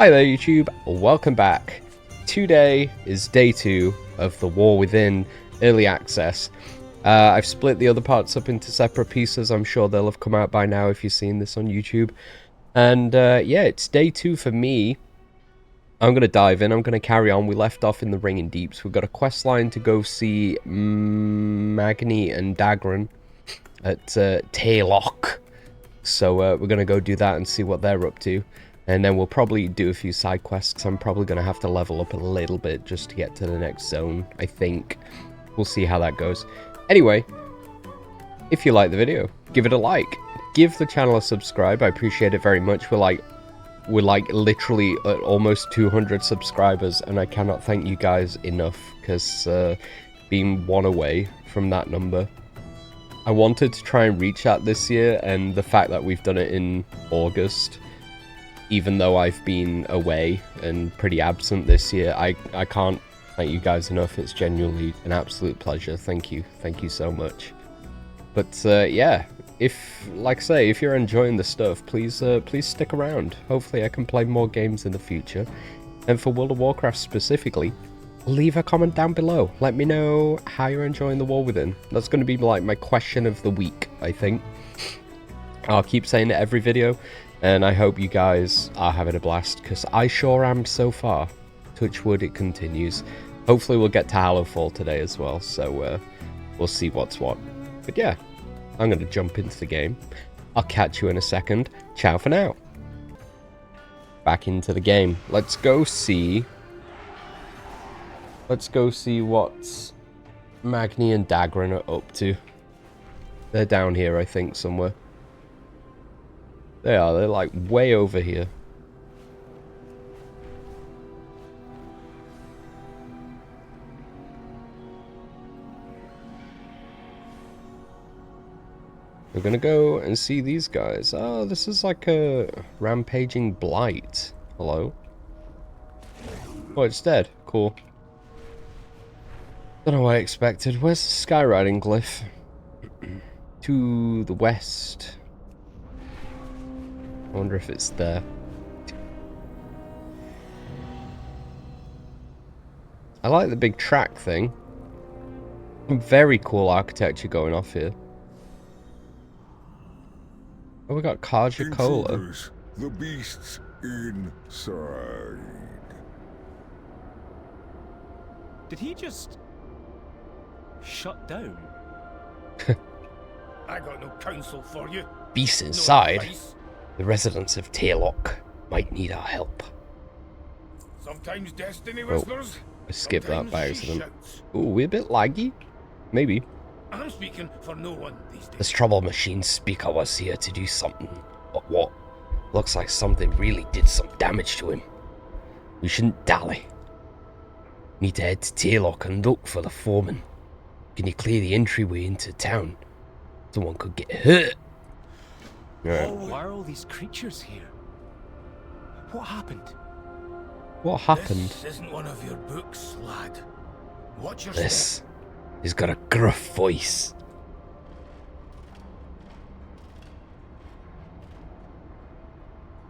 Hi there YouTube, welcome back. Today is day 2 of the War Within Early Access. I've split the other parts up into separate pieces. I'm sure they'll have come out by now if you've seen this on YouTube. And yeah, it's day 2 for me. I'm going to dive in, I'm going to carry on. We left off in the Ringing Deeps. We've got a quest line to go see Magni and Dagran at Taylock. So we're going to go do that and see what they're up to. And then we'll probably do a few side quests, 'cause I'm probably going to have to level up a little bit just to get to the next zone, I think. We'll see how that goes. Anyway, if you like the video, give it a like. Give the channel a subscribe, I appreciate it very much. We're like literally at almost 200 subscribers, and I cannot thank you guys enough, because being one away from that number, I wanted to try and reach that this year, and the fact that we've done it in August, even though I've been away and pretty absent this year, I can't thank you guys enough. It's genuinely an absolute pleasure. Thank you so much. But yeah, like I say, if you're enjoying the stuff, please stick around. Hopefully I can play more games in the future. And for World of Warcraft specifically, leave a comment down below. Let me know how you're enjoying the War Within. That's going to be like my question of the week, I think. I'll keep saying it every video, and I hope you guys are having a blast, because I sure am so far. Touch wood, it continues. Hopefully we'll get to Hallowfall today as well, so we'll see what's what. But yeah, I'm going to jump into the game. I'll catch you in a second. Ciao for now. Back into the game. Let's go see what Magni and Dagran are up to. They're down here, I think, somewhere. They are. They're like way over here. We're gonna go and see these guys. Oh, this is like a rampaging blight. Hello? Oh, it's dead. Cool. Don't know what I expected. Where's the skywriting glyph? To the west. I wonder if it's there. I like the big track thing. Very cool architecture going off here. Oh, we got Kaja Cola. The beasts inside. Did he just shut down? I got no counsel for you. Beasts No inside. advice. The residents of Taylock might need our help. Sometimes destiny whispers. I skipped that by sometimes she accident. shouts. Ooh, we're a bit laggy. Maybe. I'm speaking for no one these days. This trouble machine speaker was here to do something. But what? Looks like something really did some damage to him. We shouldn't dally. Need to head to Taylock and look for the foreman. Can you clear the entryway into town? Someone could get hurt. Right. Why are all these creatures here? What happened? What happened? This isn't one of your books, lad. Watch your This. step. He's got a gruff voice.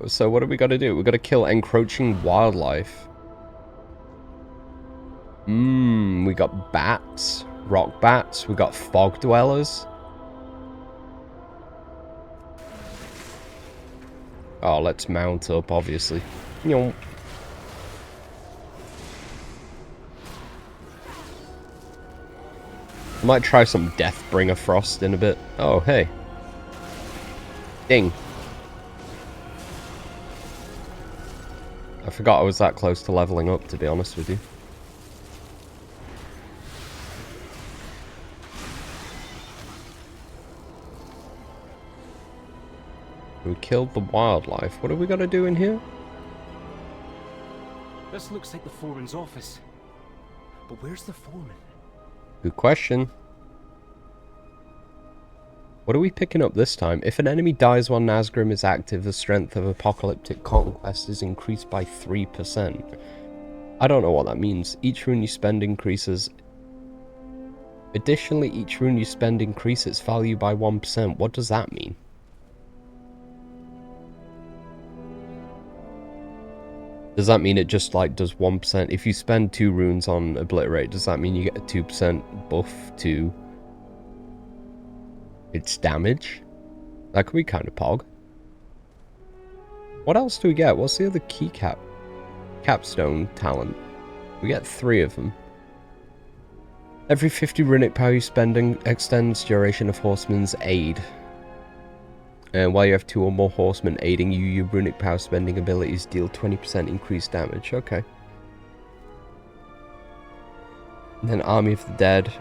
So what do we got to do? We got to kill encroaching wildlife. We got bats, rock bats. We got fog dwellers. Oh, let's mount up, obviously. You might try some Deathbringer Frost in a bit. Oh, hey. Ding. I forgot I was that close to leveling up, to be honest with you. We killed the wildlife. What are we gonna do in here? This looks like the foreman's office. But where's the foreman? Good question. What are we picking up this time? If an enemy dies while Nazgrim is active, the strength of Apocalyptic Conquest is increased by 3%. I don't know what that means. Each rune you spend increases... Additionally, each rune you spend increases its value by 1%. What does that mean? Does that mean it just like does 1%? If you spend 2 runes on Obliterate, does that mean you get a 2% buff to its damage? That could be kind of pog. What else do we get? What's the other capstone talent? We get 3 of them. Every 50 runic power you spend extends duration of Horseman's aid. And while you have 2 or more horsemen aiding you, your runic power spending abilities deal 20% increased damage. Okay. And then Army of the Dead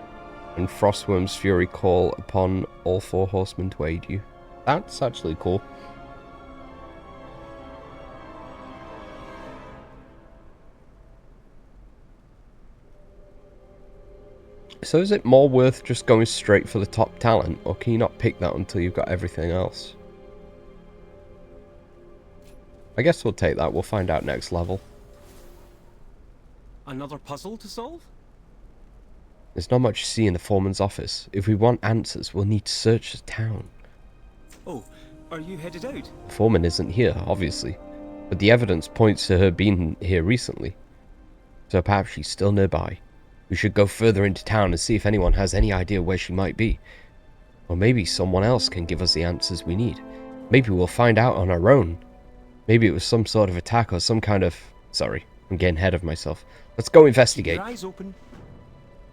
and Frostworm's Fury call upon all 4 horsemen to aid you. That's actually cool. So is it more worth just going straight for the top talent, or can you not pick that until you've got everything else? I guess we'll take that. We'll find out next level. Another puzzle to solve? There's not much to see in the foreman's office. If we want answers, we'll need to search the town. Oh, are you headed out? The foreman isn't here, obviously, but the evidence points to her being here recently. So perhaps she's still nearby. We should go further into town and see if anyone has any idea where she might be. Or maybe someone else can give us the answers we need. Maybe we'll find out on our own. Maybe it was some sort of attack or some kind of... Sorry, I'm getting ahead of myself. Let's go investigate. Keep your eyes open.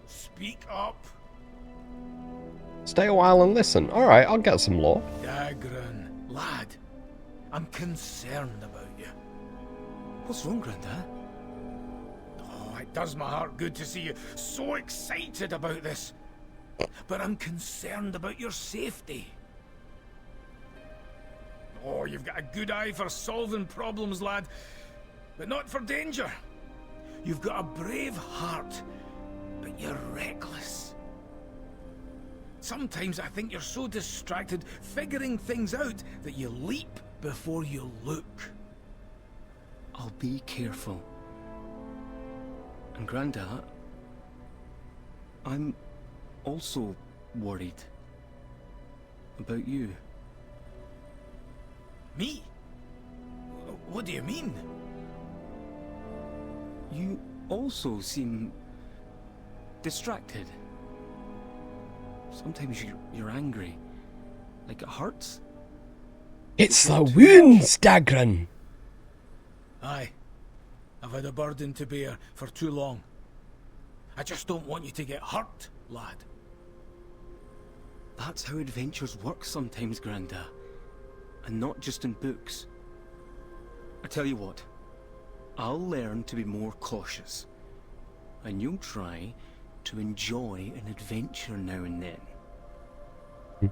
Speak up. Stay a while and listen. Alright, I'll get some lore. Dagran, lad. I'm concerned about you. What's wrong, Grandad? Oh, it does my heart good to see you so excited about this. But I'm concerned about your safety. Oh, you've got a good eye for solving problems, lad. But not for danger. You've got a brave heart, but you're reckless. Sometimes I think you're so distracted figuring things out that you leap before you look. I'll be careful. And Grandad, I'm also worried about you. Me? What do you mean? You also seem distracted. Sometimes you're angry. Like it hurts. It's the wounds, Dagran! Aye. I've had a burden to bear for too long. I just don't want you to get hurt, lad. That's how adventures work sometimes, Grandad. And not just in books. I tell you what, I'll learn to be more cautious. And you'll try to enjoy an adventure now and then.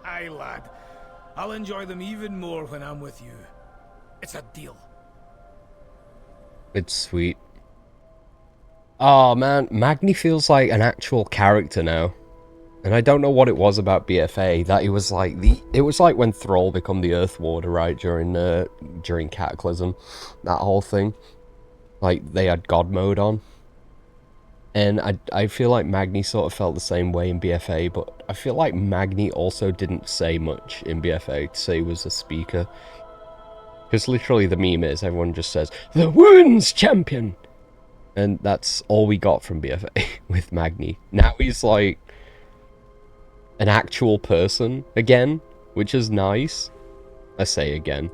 Aye, lad. I'll enjoy them even more when I'm with you. It's a deal. It's sweet. Oh man, Magni feels like an actual character now. And I don't know what it was about BFA that he was like it was like when Thrall became the Earth Warder, right, during Cataclysm. That whole thing. Like they had God mode on. And I feel like Magni sort of felt the same way in BFA, but I feel like Magni also didn't say much in BFA to say he was a speaker. Because literally the meme is everyone just says, "The Wounds Champion!" And that's all we got from BFA with Magni. Now he's like an actual person again, which is nice. I say again.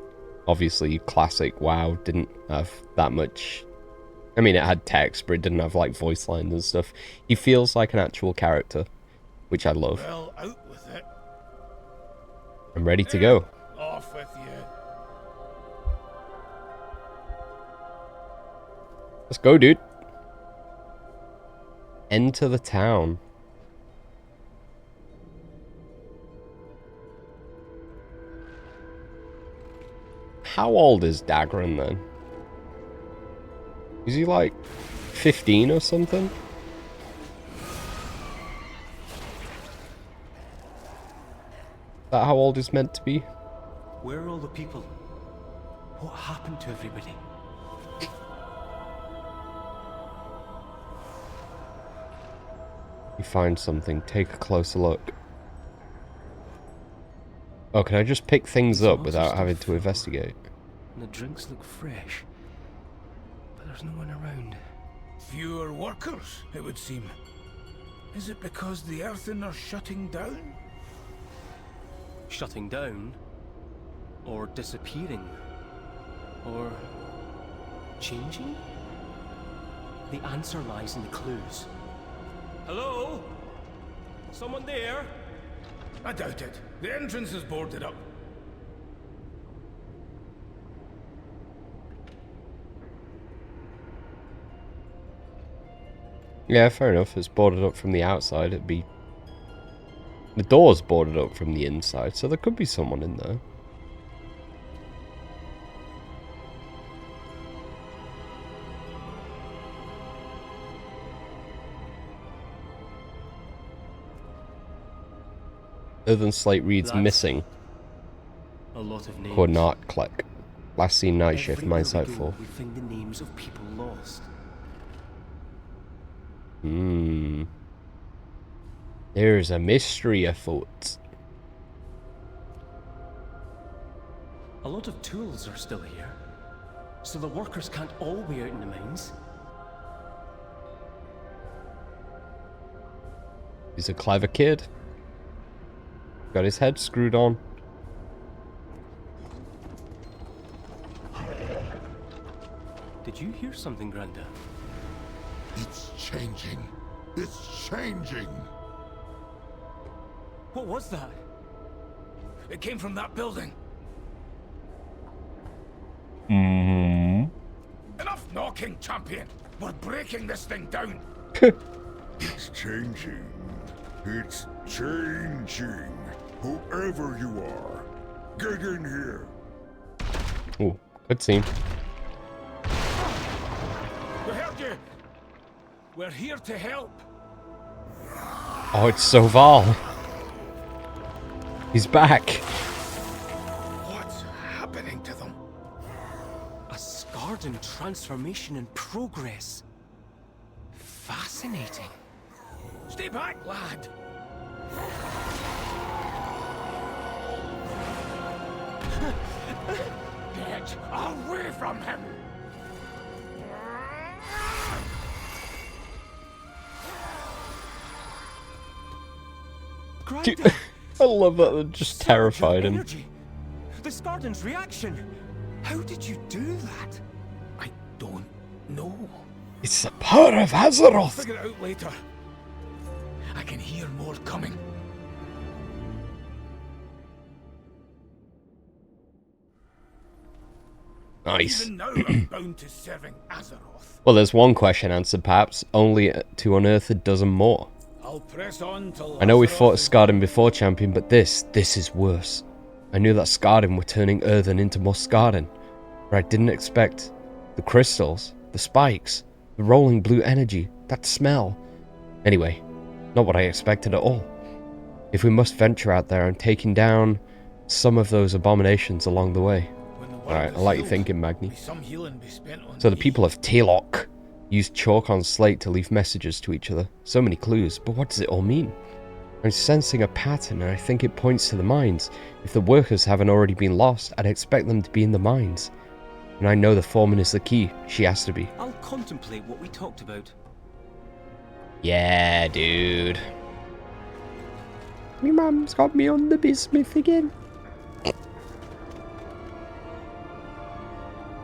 Obviously, classic WoW didn't have that much... I mean, it had text, but it didn't have, like, voice lines and stuff. He feels like an actual character, which I love. Well, out with it. I'm ready to go. Off with you. Let's go, dude. Enter the town. How old is Dagran then? Is he like 15 or something? Is that how old he's meant to be? Where are all the people? What happened to everybody? You find something, take a closer look. Oh, can I just pick things up without having to investigate? and the drinks look fresh. But there's no one around. Fewer workers, it would seem. Is it because the Earthen are shutting down? Shutting down? Or disappearing? Or changing? The answer lies in the clues. Hello? Someone there? I doubt it. The entrance is boarded up. Yeah, fair enough. It's boarded up from the outside. It'd be... The door's boarded up from the inside, so there could be someone in there. Earthen slate reads That's missing. A lot of names. Coordinate click. Last seen night shift, Everywhere mine site we go, 4. we find the names of people lost. There's a mystery afoot. A lot of tools are still here, so the workers can't all be out in the mines. He's a clever kid. Got his head screwed on. Did you hear something, Granda? It's changing. It's changing. What was that? It came from that building. Enough knocking, champion. We're breaking this thing down. It's changing. It's changing. Whoever you are, get in here. Ooh, good scene. We heard you. We're here to help. Oh, it's Soval. He's back. What's happening to them? A Skardan transformation in progress. Fascinating. Stay back, lad. Get away from him. Dude, Granda! I love that. That just terrified him. Energy. The Skardan's reaction. How did you do that? I don't know. It's the power of Azeroth. Figure it out later. I can hear more coming. Nice. Even now, I'm bound to serving Azeroth. Well, there's one question answered, perhaps, only to unearth a dozen more. I'll press on till I know we Azeroth fought is- Skardan before, champion, but this is worse. I knew that Skardan were turning Earthen into more Skardan, but I didn't expect the crystals, the spikes, the rolling blue energy, that smell. Anyway, not what I expected at all. If we must venture out there, I'm taking down some of those abominations along the way. When the world Alright, I is like your healed, thinking, Magni. may some healing be spent on So the me. people of Telok used chalk on slate to leave messages to each other. So many clues, but what does it all mean? I'm sensing a pattern and I think it points to the mines. If the workers haven't already been lost, I'd expect them to be in the mines. And I know the foreman is the key. She has to be. I'll contemplate what we talked about. Yeah, dude. My mum's got me on the bismuth again.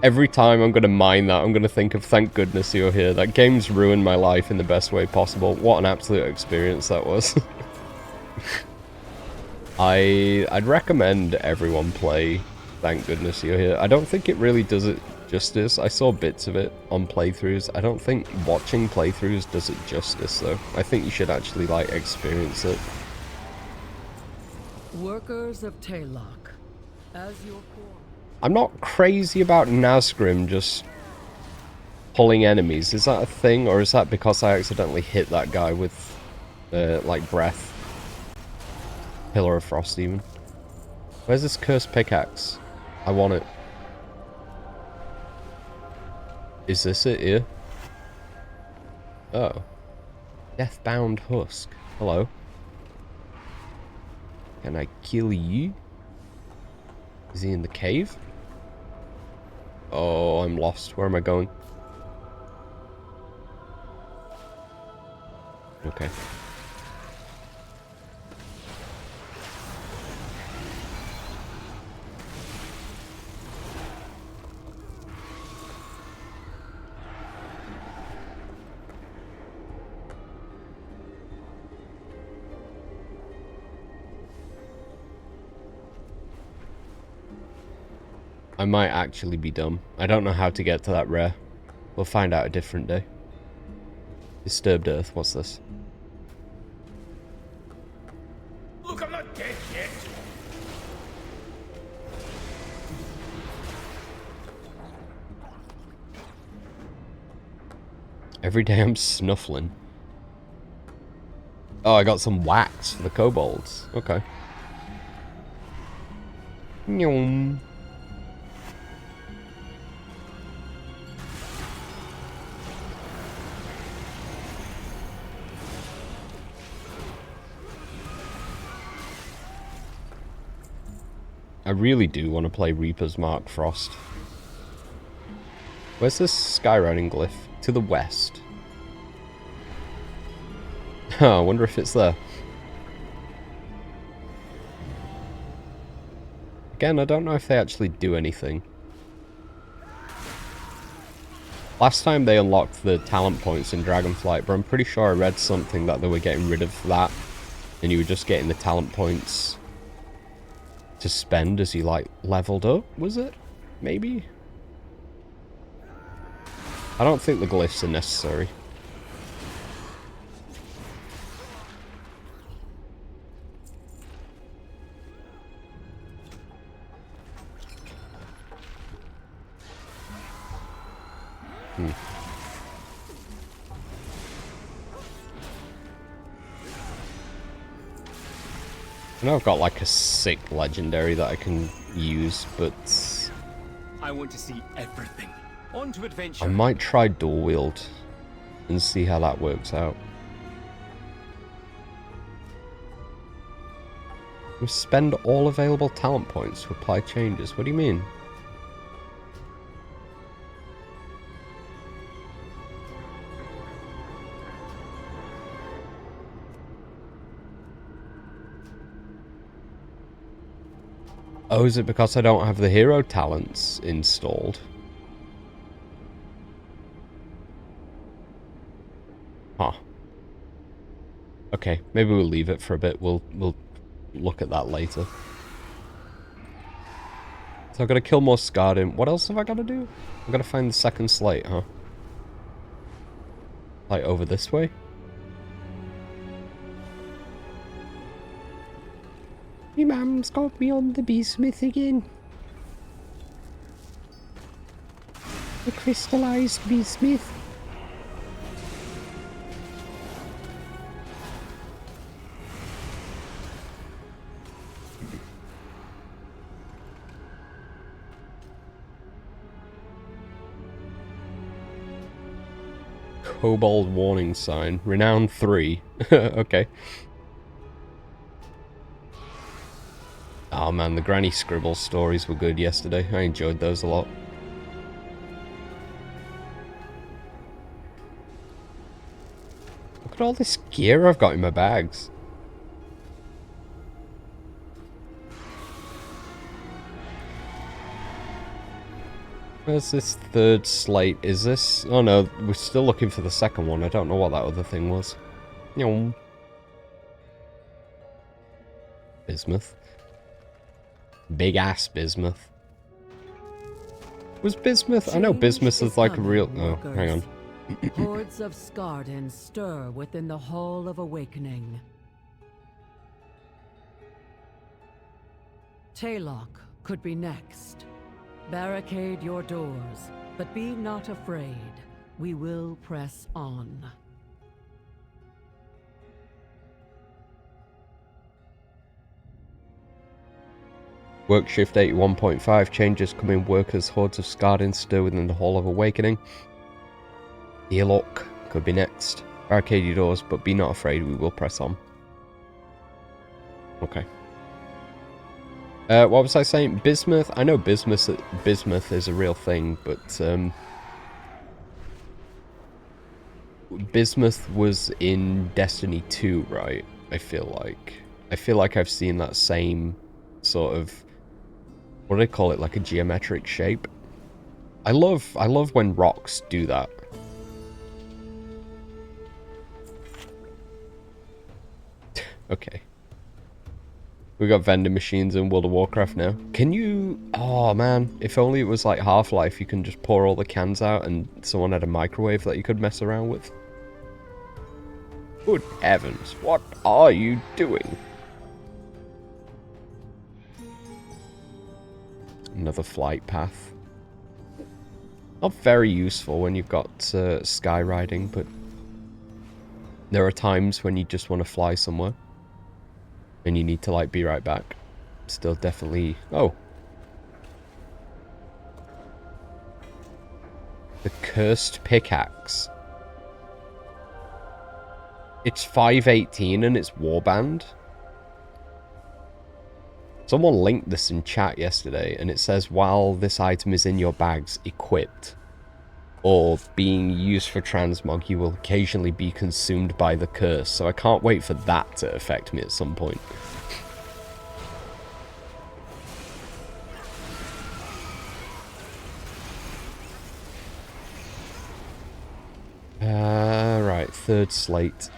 Every time I'm going to mine that, I'm going to think of thank goodness you're here. That game's ruined my life in the best way possible. What an absolute experience that was. I'd recommend everyone play Thank Goodness You're Here. I don't think it really does it justice. I saw bits of it on playthroughs. I don't think watching playthroughs does it justice though. I think you should actually like experience it. Workers of Telok, as your core. I'm not crazy about Nazgrim just pulling enemies. Is that a thing, or is that because I accidentally hit that guy with, like, breath? Pillar of Frost, even. Where's this cursed pickaxe? I want it. Is this it here? Oh. Deathbound Husk. Hello. Can I kill you? Is he in the cave? Oh, I'm lost. Where am I going? Okay. I might actually be dumb. I don't know how to get to that rare. We'll find out a different day. Disturbed Earth, what's this? Look, I'm not dead yet. Every day I'm snuffling. Oh, I got some wax for the kobolds. Okay. Nyom. I really do want to play Reaper's Mark Frost. Where's this skywriting glyph? To the west. Oh, I wonder if it's there. Again, I don't know if they actually do anything. Last time they unlocked the talent points in Dragonflight, but I'm pretty sure I read something that they were getting rid of that. And you were just getting the talent points to spend as you, like, leveled up, was it? Maybe? I don't think the glyphs are necessary. I know I've got like a sick legendary that I can use, but I want to see everything. On to adventure. I might try dual wield and see how that works out. We spend all available talent points to apply changes. What do you mean? Oh, is it because I don't have the hero talents installed? Huh. Okay, maybe we'll leave it for a bit. We'll look at that later. So I've got to kill more Skardin. What else have I got to do? I've got to find the second slate, huh? Like over this way? My mum's got me on the beesmith again. The crystallized beesmith. Kobold warning sign. Renown 3. Okay. Oh man, the Granny Scribble stories were good yesterday. I enjoyed those a lot. Look at all this gear I've got in my bags. Where's this third slate? Is this... Oh no, we're still looking for the second one. I don't know what that other thing was. Yum. Bismuth. Big ass bismuth. Was bismuth? I know bismuth is like a real... Oh, hang on. Hordes of Skardin stir within the Hall of Awakening. Taylock could be next. Barricade your doors, but be not afraid. We will press on. Work shift 81.5 changes coming workers, hordes of Skardin stir within the Hall of Awakening. Taylock could be next. Barricade your doors, but be not afraid, we will press on. Okay. What was I saying? Bismuth? I know bismuth is a real thing, but bismuth was in Destiny 2, right? I feel like I've seen that same sort of, what do they call it, like a geometric shape. I love when rocks do that. Okay. We got vending machines in World of Warcraft now. Can you... Oh, man. If only it was like Half-Life, you can just pour all the cans out and someone had a microwave that you could mess around with. Good heavens, what are you doing? Another flight path. Not very useful when you've got sky riding, but there are times when you just want to fly somewhere. And you need to, like, be right back. Still definitely... Oh. The Cursed Pickaxe. It's 518 and it's warband. Someone linked this in chat yesterday, and it says, while this item is in your bags, equipped, or being used for transmog, you will occasionally be consumed by the curse. So I can't wait for that to affect me at some point. Right, third slate.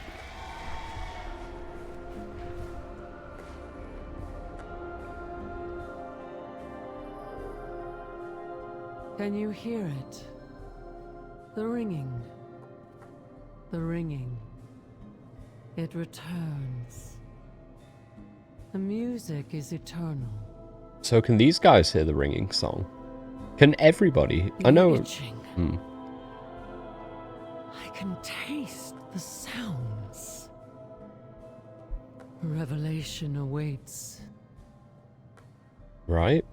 Can you hear it? The ringing. The ringing. It returns. The music is eternal. So can these guys hear the ringing song? Can everybody? I know. Itching. I can taste the sounds. Revelation awaits. Right.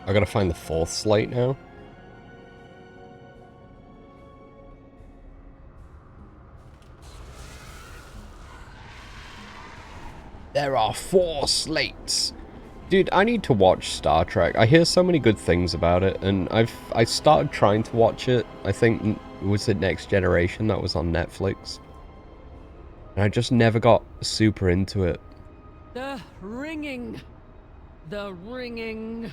I gotta find the fourth slate now. There are 4 slates. Dude, I need to watch Star Trek. I hear so many good things about it, and I started trying to watch it. I think, was it Next Generation that was on Netflix? And I just never got super into it. The ringing. The ringing.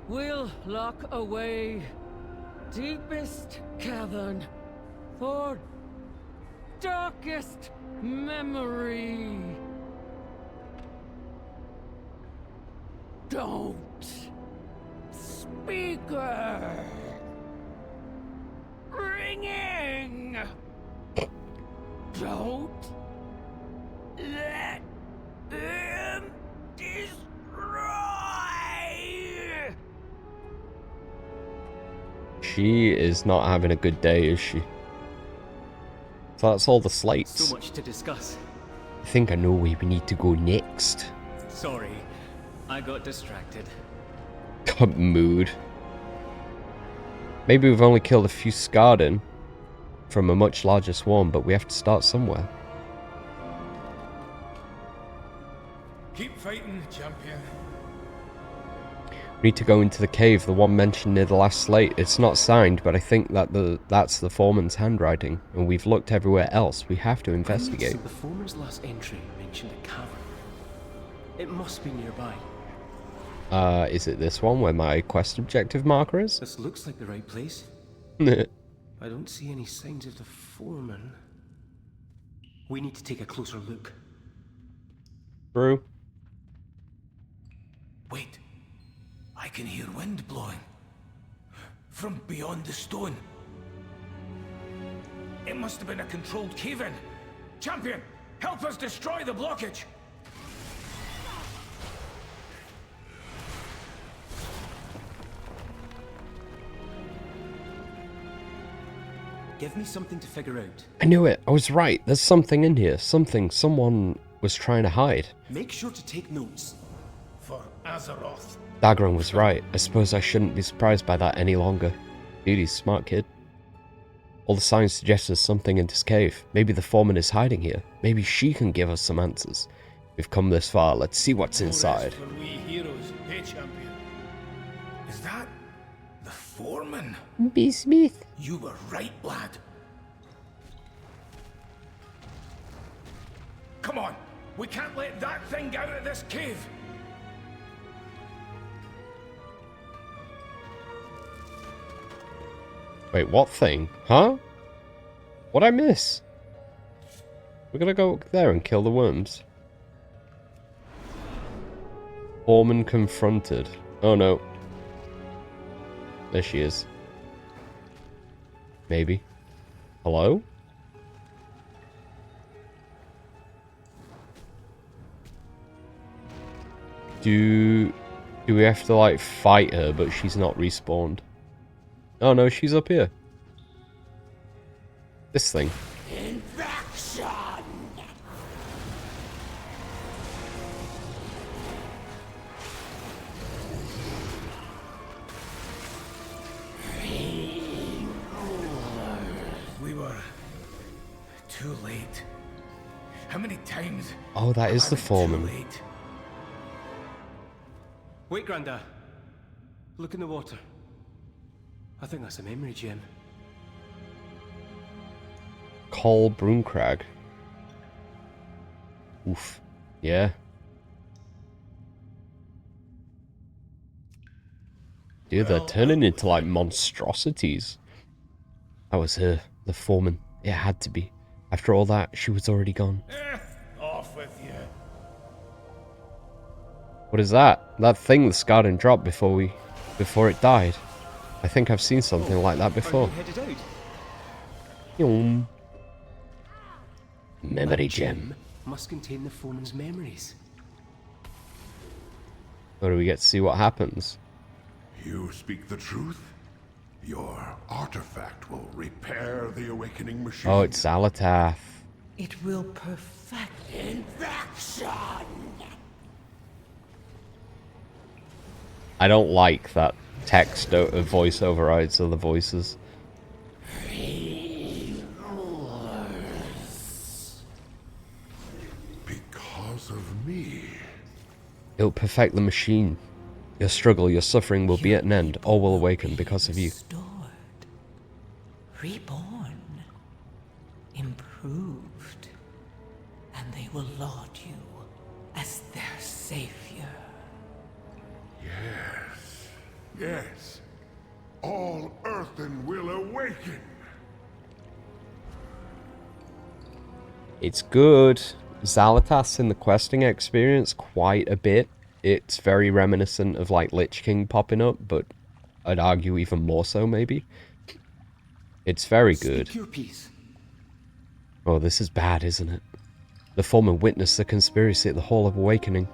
We'll lock away deepest cavern for darkest memory. Don't, speaker. Ringing. Don't let them destroy. She is not having a good day, is she? So that's all the slates. So much to discuss. I think I know where we need to go next. Sorry, I got distracted. God, mood. Maybe we've only killed a few Scarden from a much larger swarm, but we have to start somewhere. Keep fighting, champion. We need to go into the cave, the one mentioned near the last slate. It's not signed, but I think that that's the foreman's handwriting, and we've looked everywhere else. We have to investigate. The foreman's last entry mentioned a cavern. It must be nearby. Is it this one where my quest objective marker is? This looks like the right place. I don't see any signs of the foreman. We need to take a closer look. True. Wait. I can hear wind blowing. From beyond the stone. It must have been a controlled cave-in. Champion, help us destroy the blockage! Give me something to figure out. I knew it. I was right. There's something in here. Something someone was trying to hide. Make sure to take notes. For Azeroth. Dagron was right. I suppose I shouldn't be surprised by that any longer. Dude, he's a smart kid. All the signs suggest there's something in this cave. Maybe the foreman is hiding here. Maybe she can give us some answers. We've come this far. Let's see what's inside. For we heroes, hey champion. Is that the foreman? B. Smith. You were right, lad. Come on, we can't let that thing out of this cave. Wait, what thing? Huh? What'd I miss? We're gonna go there and kill the worms. Foreman confronted. Oh no. There she is. Maybe. Hello? Do we have to like fight her, but she's not respawned? Oh no, she's up here. This thing. Infection! We were too late. How many times? Oh, that is have the I been foreman. Too late? Wait, Granda. Look in the water. I think that's a memory gem. Col Brunkrag. Oof. Yeah. Dude, they're turning into like monstrosities. That was her, the foreman. It had to be. After all that, she was already gone. Off with you. What is that? That thing the Scarden dropped before it died. I think I've seen something like that before. Are you headed out? Yum. Memory That gem. must contain the foreman's memories. Or do we get to see what happens? You speak the truth? Your artifact will repair the awakening machine. Oh, it's xal'atath. It will perfect. infection! I don't like that text voice overrides other voices. Because of me. It'll perfect the machine. Your struggle, your suffering will be at an end. All will awaken because of you. Restored, reborn, improved, and they will laud you as their savior. Yes. Yes. All earthen will awaken. It's good. xal'atath's in the questing experience quite a bit. It's very reminiscent of like Lich King popping up, but I'd argue even more so maybe. It's very good. Speak your piece. Oh, this is bad, isn't it? The foreman witnessed the conspiracy at the Hall of Awakening,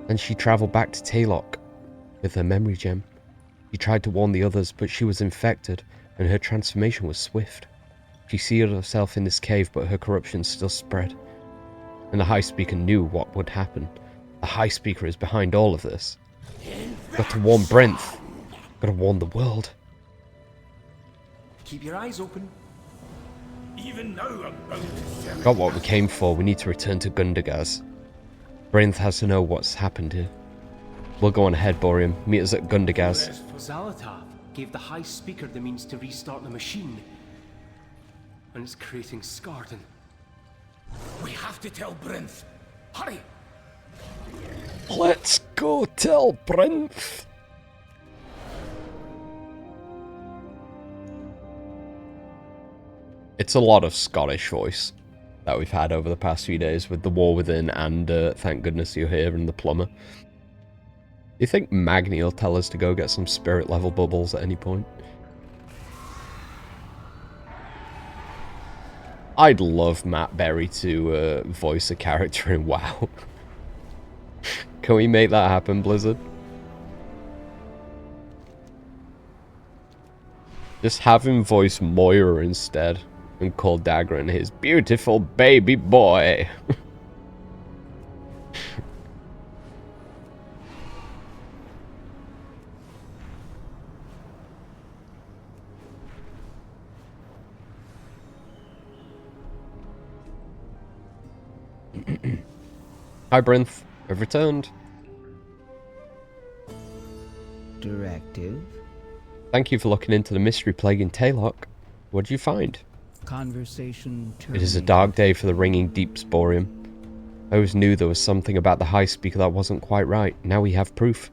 and she travelled back to Taylok with her memory gem. She tried to warn the others, but she was infected, and her transformation was swift. She sealed herself in this cave, but her corruption still spread. And the High Speaker knew what would happen. The High Speaker is behind all of this. Got to warn Brent. Got to warn the world. Keep your eyes open. Even now, I'm bound to sell it. Got what we came for. We need to return to Gundagaz. Brent has to know what's happened here. We'll go on ahead, Boreum. Meet us at Gundagaz. xal'atath gave the High Speaker the means to restart the machine. And it's creating Skarden. We have to tell Brinth. Hurry! Let's go tell Brent. It's a lot of Scottish voice that we've had over the past few days with The War Within and Thank Goodness You're Here and The Plumber. Do you think Magni will tell us to go get some spirit level bubbles at any point? I'd love Matt Berry to voice a character in WoW. Can we make that happen, Blizzard? Just have him voice Moira instead and call Dagran his beautiful baby boy. Hi, Brinth. I've returned. Directive. Thank you for looking into the mystery plaguing Taylock. What did you find? Conversation It is a terminated. dark day for the ringing deep sporium. I always knew there was something about the High Speaker that wasn't quite right. Now we have proof.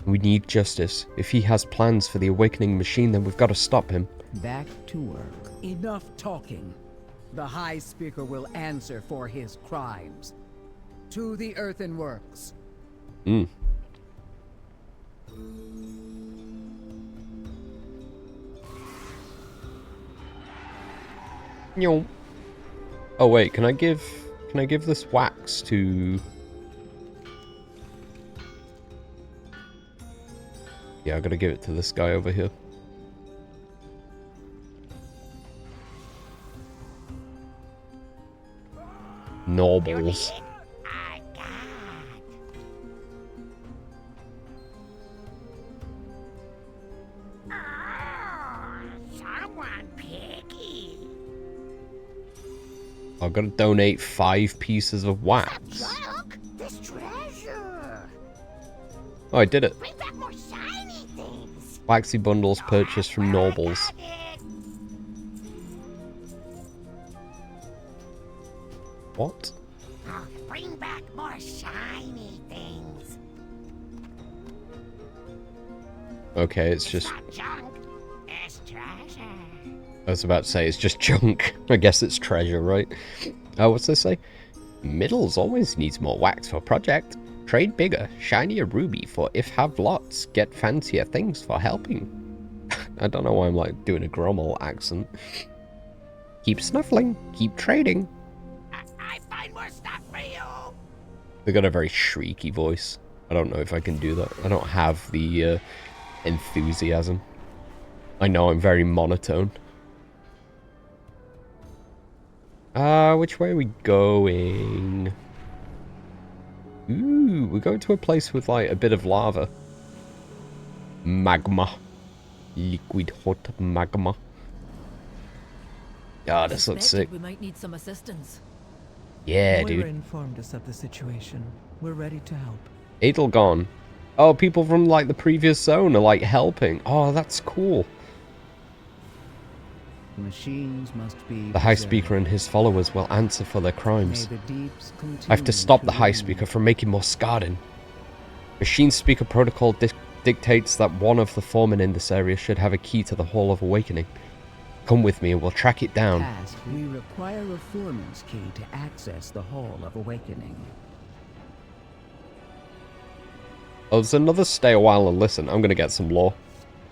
We need justice. If he has plans for the awakening machine, then we've got to stop him. Back to work. Enough talking. The High Speaker will answer for his crimes. To the Earthen Works. Hmm. Yo. Oh wait, can I give this wax to... Yeah, I gotta give it to this guy over here. Nobles. I've got to donate 5 pieces of wax. Look, this treasure. Oh, I did it. Bring back more shiny things. Waxy bundles purchased from nobles. Got it. What? I'll bring back more shiny things. Okay, it's just... Not junk. It's treasure. I was about to say, it's just junk. I guess it's treasure, right? Oh, what's this say? Middles always needs more wax for project. Trade bigger, shinier ruby for if have lots. Get fancier things for helping. I don't know why I'm like doing a Grommel accent. Keep snuffling, keep trading. I find more stuff for you. They got a very shrieky voice. I don't know if I can do that. I don't have the enthusiasm. I know I'm very monotone. Which way are we going? Ooh, we're going to a place with like a bit of lava. Magma. Liquid hot magma. Ah, this looks sick. We might need some assistance. Yeah, Moira dude. informed us of the situation. We're ready to help. Edelgon. Oh, people from like the previous zone are like helping. Oh, that's cool. Machines must be The High preserved. Speaker and his followers will answer for their crimes. May the deeps I have to continue stop the High reign. Speaker from making more Skardin. Machine Speaker Protocol dictates that one of the foremen in this area should have a key to the Hall of Awakening. Come with me and we'll track it down. Task, we require a foreman's key to access the Hall of Awakening. Oh, there's another stay a while and listen. I'm gonna get some lore.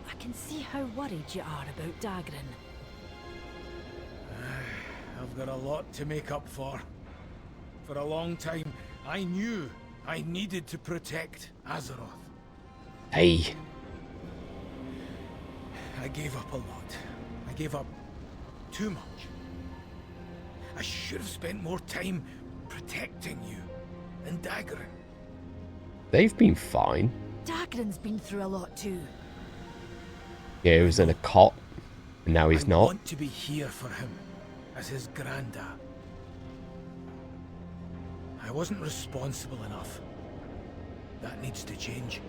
I can see how worried you are about Dagran. I've got a lot to make up for. For a long time, I knew I needed to protect Azeroth. Hey. I gave up a lot. I gave up too much. I should have spent more time protecting you and Dagran. They've been fine. Dagran's been through a lot too. Yeah, he was in a cot, and now he's I not. want to be here for him, as his granddad. I wasn't responsible enough. That needs to change.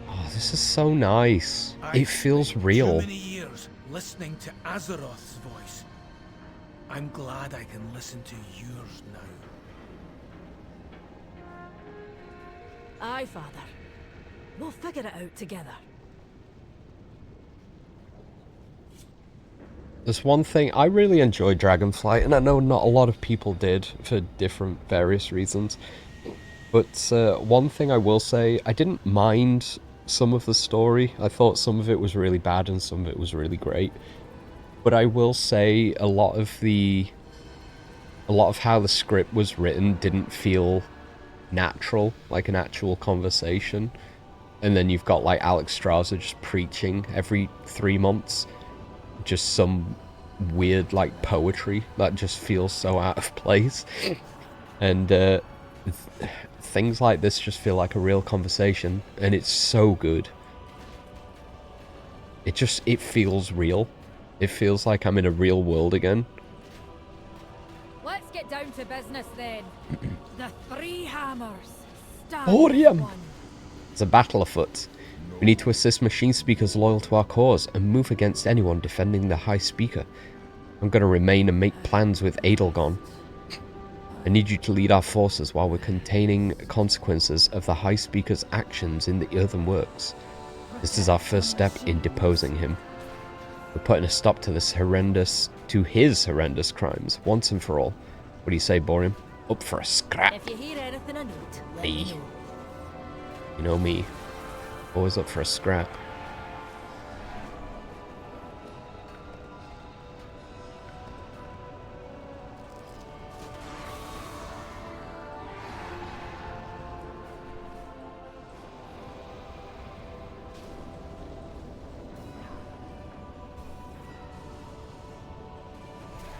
Oh, this is so nice. I've It feels spent real. Too many years listening to Azeroth's voice. I'm glad I can listen to yours now. Aye, Father. We'll figure it out together. There's one thing, I really enjoyed Dragonflight, and I know not a lot of people did for different various reasons. But one thing I will say, I didn't mind some of the story. I thought some of it was really bad and some of it was really great. But I will say a lot of how the script was written didn't feel natural, like an actual conversation. And then you've got like Alex Strasser just preaching every 3 months. Just some weird like poetry that just feels so out of place. And things like this just feel like a real conversation, and it's so good. It feels real. It feels like I'm in a real world again. Let's get down to business then. The three hammers. Orium! It's a battle afoot. We need to assist machine speakers loyal to our cause and move against anyone defending the High Speaker. I'm going to remain and make plans with Adelgon. I need you to lead our forces while we're containing consequences of the High Speaker's actions in the Earthen Works. This is our first step in deposing him. We're putting a stop to his horrendous crimes, once and for all. What do you say, Boreum? Up for a scrap. If you hear anything I note, let Me. me know. You know me. Always up for a scrap.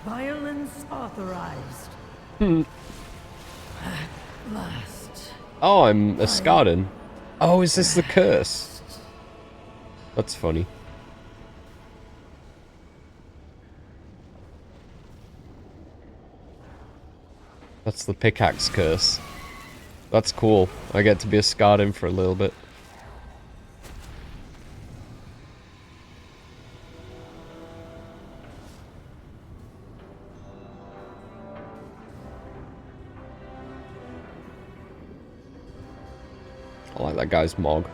Violence authorized. At last. Oh, I'm a Scarden. Oh, is this the curse? That's funny. That's the pickaxe curse. That's cool. I get to be a Scarden for a little bit. I like that guy's Mog.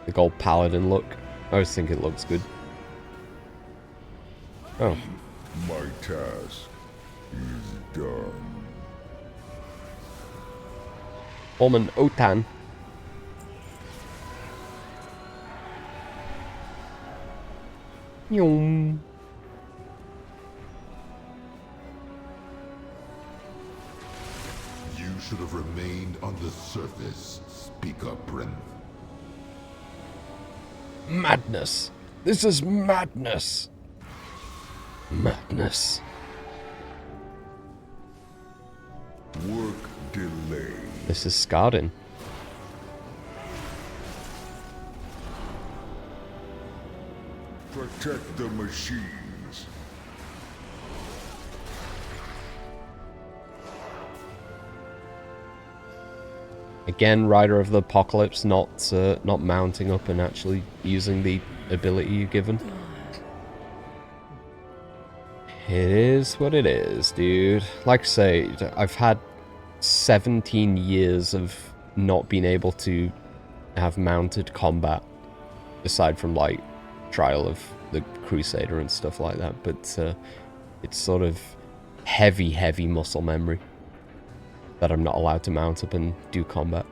The gold paladin look. I always think it looks good. Oh. My task is done. Orman Otan. Yum. You should have remained on the surface, Speaker Prince. Madness. This is madness. Madness. Work delayed. This is Scarden. Protect the machines. Again, Rider of the Apocalypse, not mounting up and actually using the ability you're given. It is what it is, dude. Like I say, I've had 17 years of not being able to have mounted combat, aside from like Trial of the Crusader and stuff like that, but it's sort of heavy muscle memory that I'm not allowed to mount up and do combat.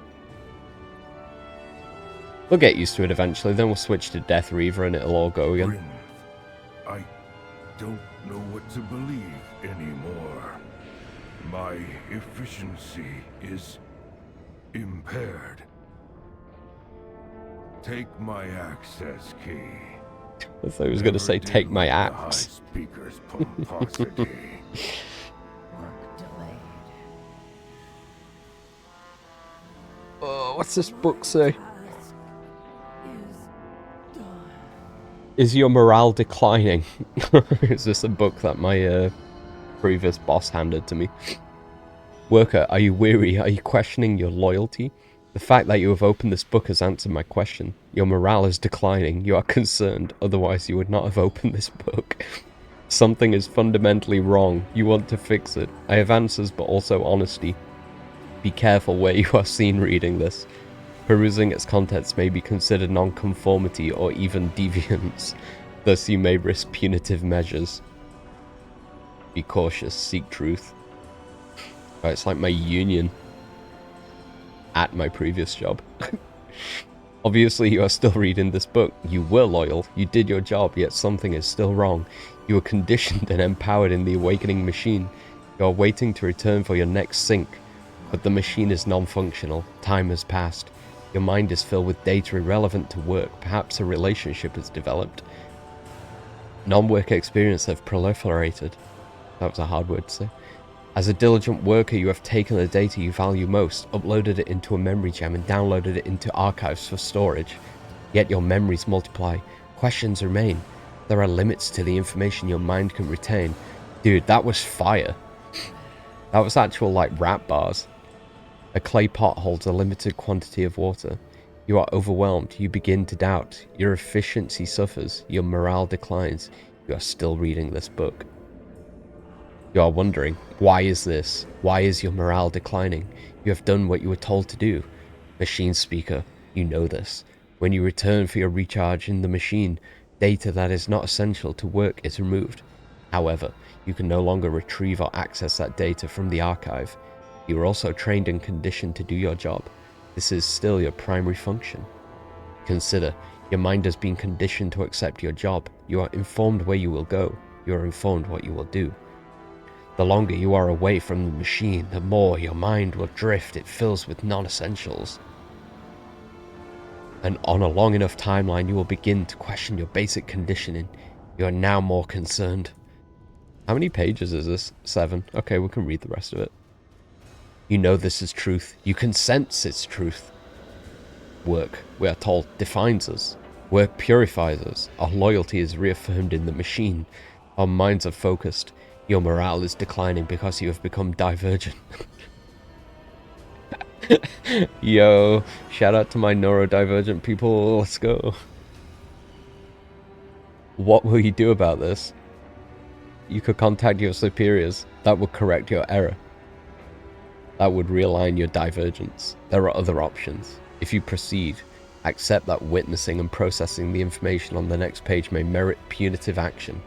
We'll get used to it eventually, then we'll switch to Death Reaver and it'll all go again. Prince, I don't know what to believe anymore. My efficiency is impaired. Take my access key. I thought he was going to say, take my axe. High Speaker's pomposity. Work delayed. Oh, what's this book say? Task is done. Is your morale declining? Is this a book that my previous boss handed to me? Worker, are you weary? Are you questioning your loyalty? The fact that you have opened this book has answered my question. Your morale is declining. You are concerned. Otherwise, you would not have opened this book. Something is fundamentally wrong. You want to fix it. I have answers, but also honesty. Be careful where you are seen reading this. Perusing its contents may be considered non-conformity or even deviance. Thus, you may risk punitive measures. Be cautious. Seek truth. Oh, it's like my union at my previous job. Obviously, you are still reading this book. You were loyal. You did your job, yet something is still wrong. You were conditioned and empowered in the awakening machine. You are waiting to return for your next sync. But the machine is non-functional. Time has passed. Your mind is filled with data irrelevant to work. Perhaps a relationship has developed. Non-work experience have proliferated. That was a hard word to say. As a diligent worker, you have taken the data you value most, uploaded it into a memory gem, and downloaded it into archives for storage. Yet your memories multiply. Questions remain. There are limits to the information your mind can retain. Dude, that was fire. That was actual, like, rap bars. A clay pot holds a limited quantity of water. You are overwhelmed. You begin to doubt. Your efficiency suffers. Your morale declines. You are still reading this book. You are wondering, why is this? Why is your morale declining? You have done what you were told to do. Machine speaker, you know this. When you return for your recharge in the machine, data that is not essential to work is removed. However, you can no longer retrieve or access that data from the archive. You are also trained and conditioned to do your job. This is still your primary function. Consider, your mind has been conditioned to accept your job. You are informed where you will go. You are informed what you will do. The longer you are away from the machine, the more your mind will drift. It fills with non-essentials. And on a long enough timeline, you will begin to question your basic conditioning. You are now more concerned. How many pages is this? 7. Okay, we can read the rest of it. You know this is truth. You can sense its truth. Work, we are told, defines us. Work purifies us. Our loyalty is reaffirmed in the machine. Our minds are focused. Your morale is declining because you have become divergent. Yo, shout out to my neurodivergent people. Let's go. What will you do about this? You could contact your superiors. That would correct your error. That would realign your divergence. There are other options. If you proceed, accept that witnessing and processing the information on the next page may merit punitive action.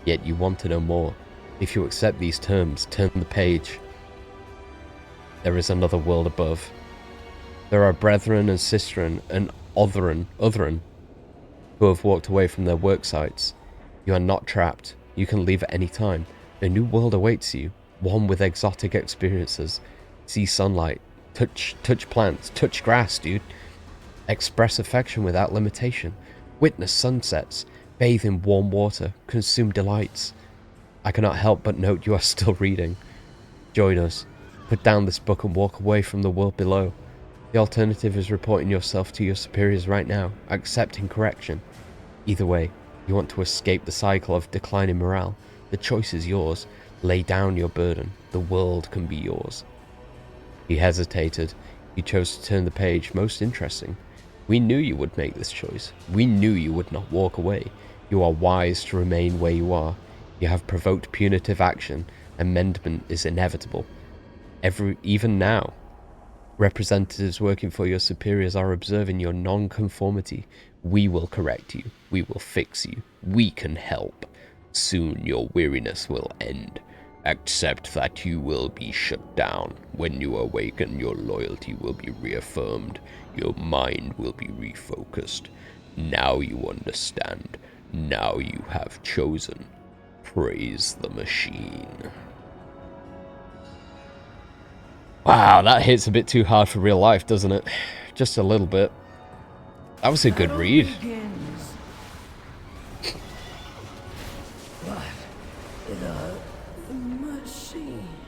Yet you want to know more. If you accept these terms, turn the page. There is another world above. There are brethren and sistren and otheren who have walked away from their work sites. You are not trapped. You can leave at any time. A new world awaits you, one with exotic experiences. See sunlight, touch plants, touch grass, dude. Express affection without limitation. Witness sunsets, bathe in warm water, consume delights. I cannot help but note you are still reading. Join us. Put down this book and walk away from the world below. The alternative is reporting yourself to your superiors right now, accepting correction. Either way, you want to escape the cycle of declining morale. The choice is yours. Lay down your burden. The world can be yours. He hesitated. You chose to turn the page. Most interesting. We knew you would make this choice. We knew you would not walk away. You are wise to remain where you are. You have provoked punitive action. Amendment is inevitable. Even now, representatives working for your superiors are observing your non-conformity. We will correct you. We will fix you. We can help. Soon your weariness will end. Accept that you will be shut down. When you awaken, your loyalty will be reaffirmed. Your mind will be refocused. Now you understand. Now you have chosen. Praise the machine. Wow, that hits a bit too hard for real life, doesn't it? Just a little bit. That was a good read.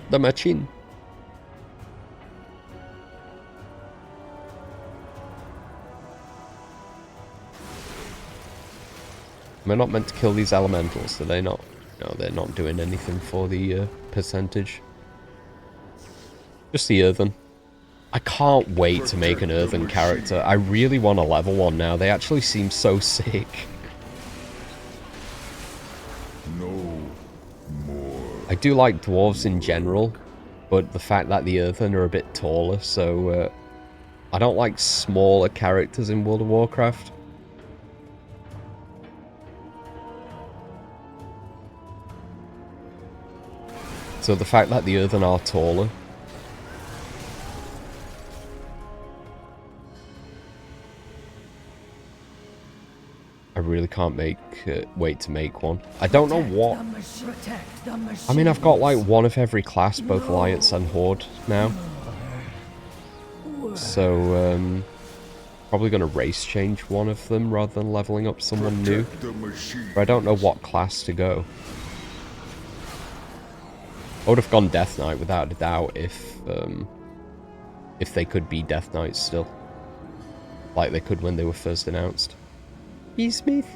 The machine. Am I not meant to kill these elementals? Are they not? No, they're not doing anything for the percentage. Just the earthen. I can't wait to make an earthen character. I really want to level one now. They actually seem so sick. No more. I do like dwarves in general, but the fact that the earthen are a bit taller, so I don't like smaller characters in World of Warcraft. So the fact that the earthen are taller. I really can't wait to make one. I don't know what. I mean, I've got like one of every class, both Alliance and Horde now. So, probably going to race change one of them rather than leveling up someone new. But I don't know what class to go. I would have gone Death Knight without a doubt if they could be Death Knights still. Like they could when they were first announced. E-Smith.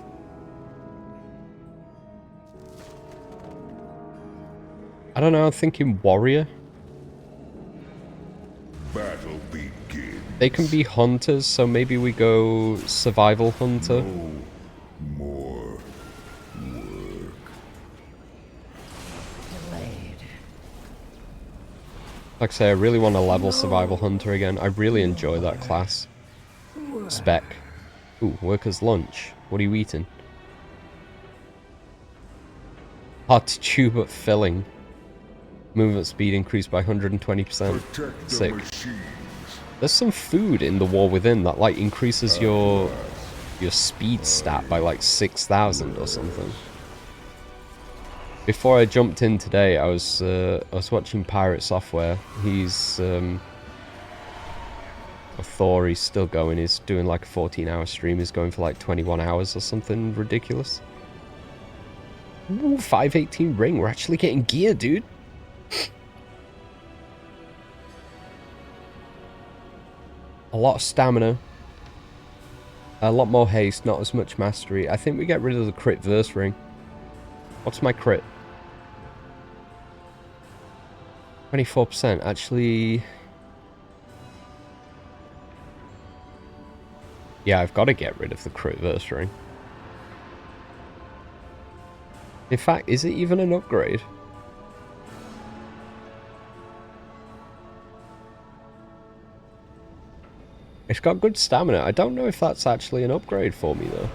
I don't know, I'm thinking warrior. Battle begins. They can be hunters, so maybe we go survival hunter. No more work. Like I say, I really want to level survival hunter again. I really enjoy that class. Spec. Ooh, worker's lunch. What are you eating? Hard to chew but filling. Movement speed increased by 120%. Sick. There's some food in the War Within that like increases your speed stat by like 6,000 or something. Before I jumped in today, I was watching Pirate Software. He's Thor. He's still going. He's doing like a 14-hour stream. He's going for like 21 hours or something ridiculous. Ooh, 518 ring. We're actually getting gear, dude. A lot of stamina. A lot more haste, not as much mastery. I think we get rid of the crit verse ring. What's my crit? 24%. Actually... yeah, I've got to get rid of the crit verse ring. In fact, is it even an upgrade? It's got good stamina. I don't know if that's actually an upgrade for me, though.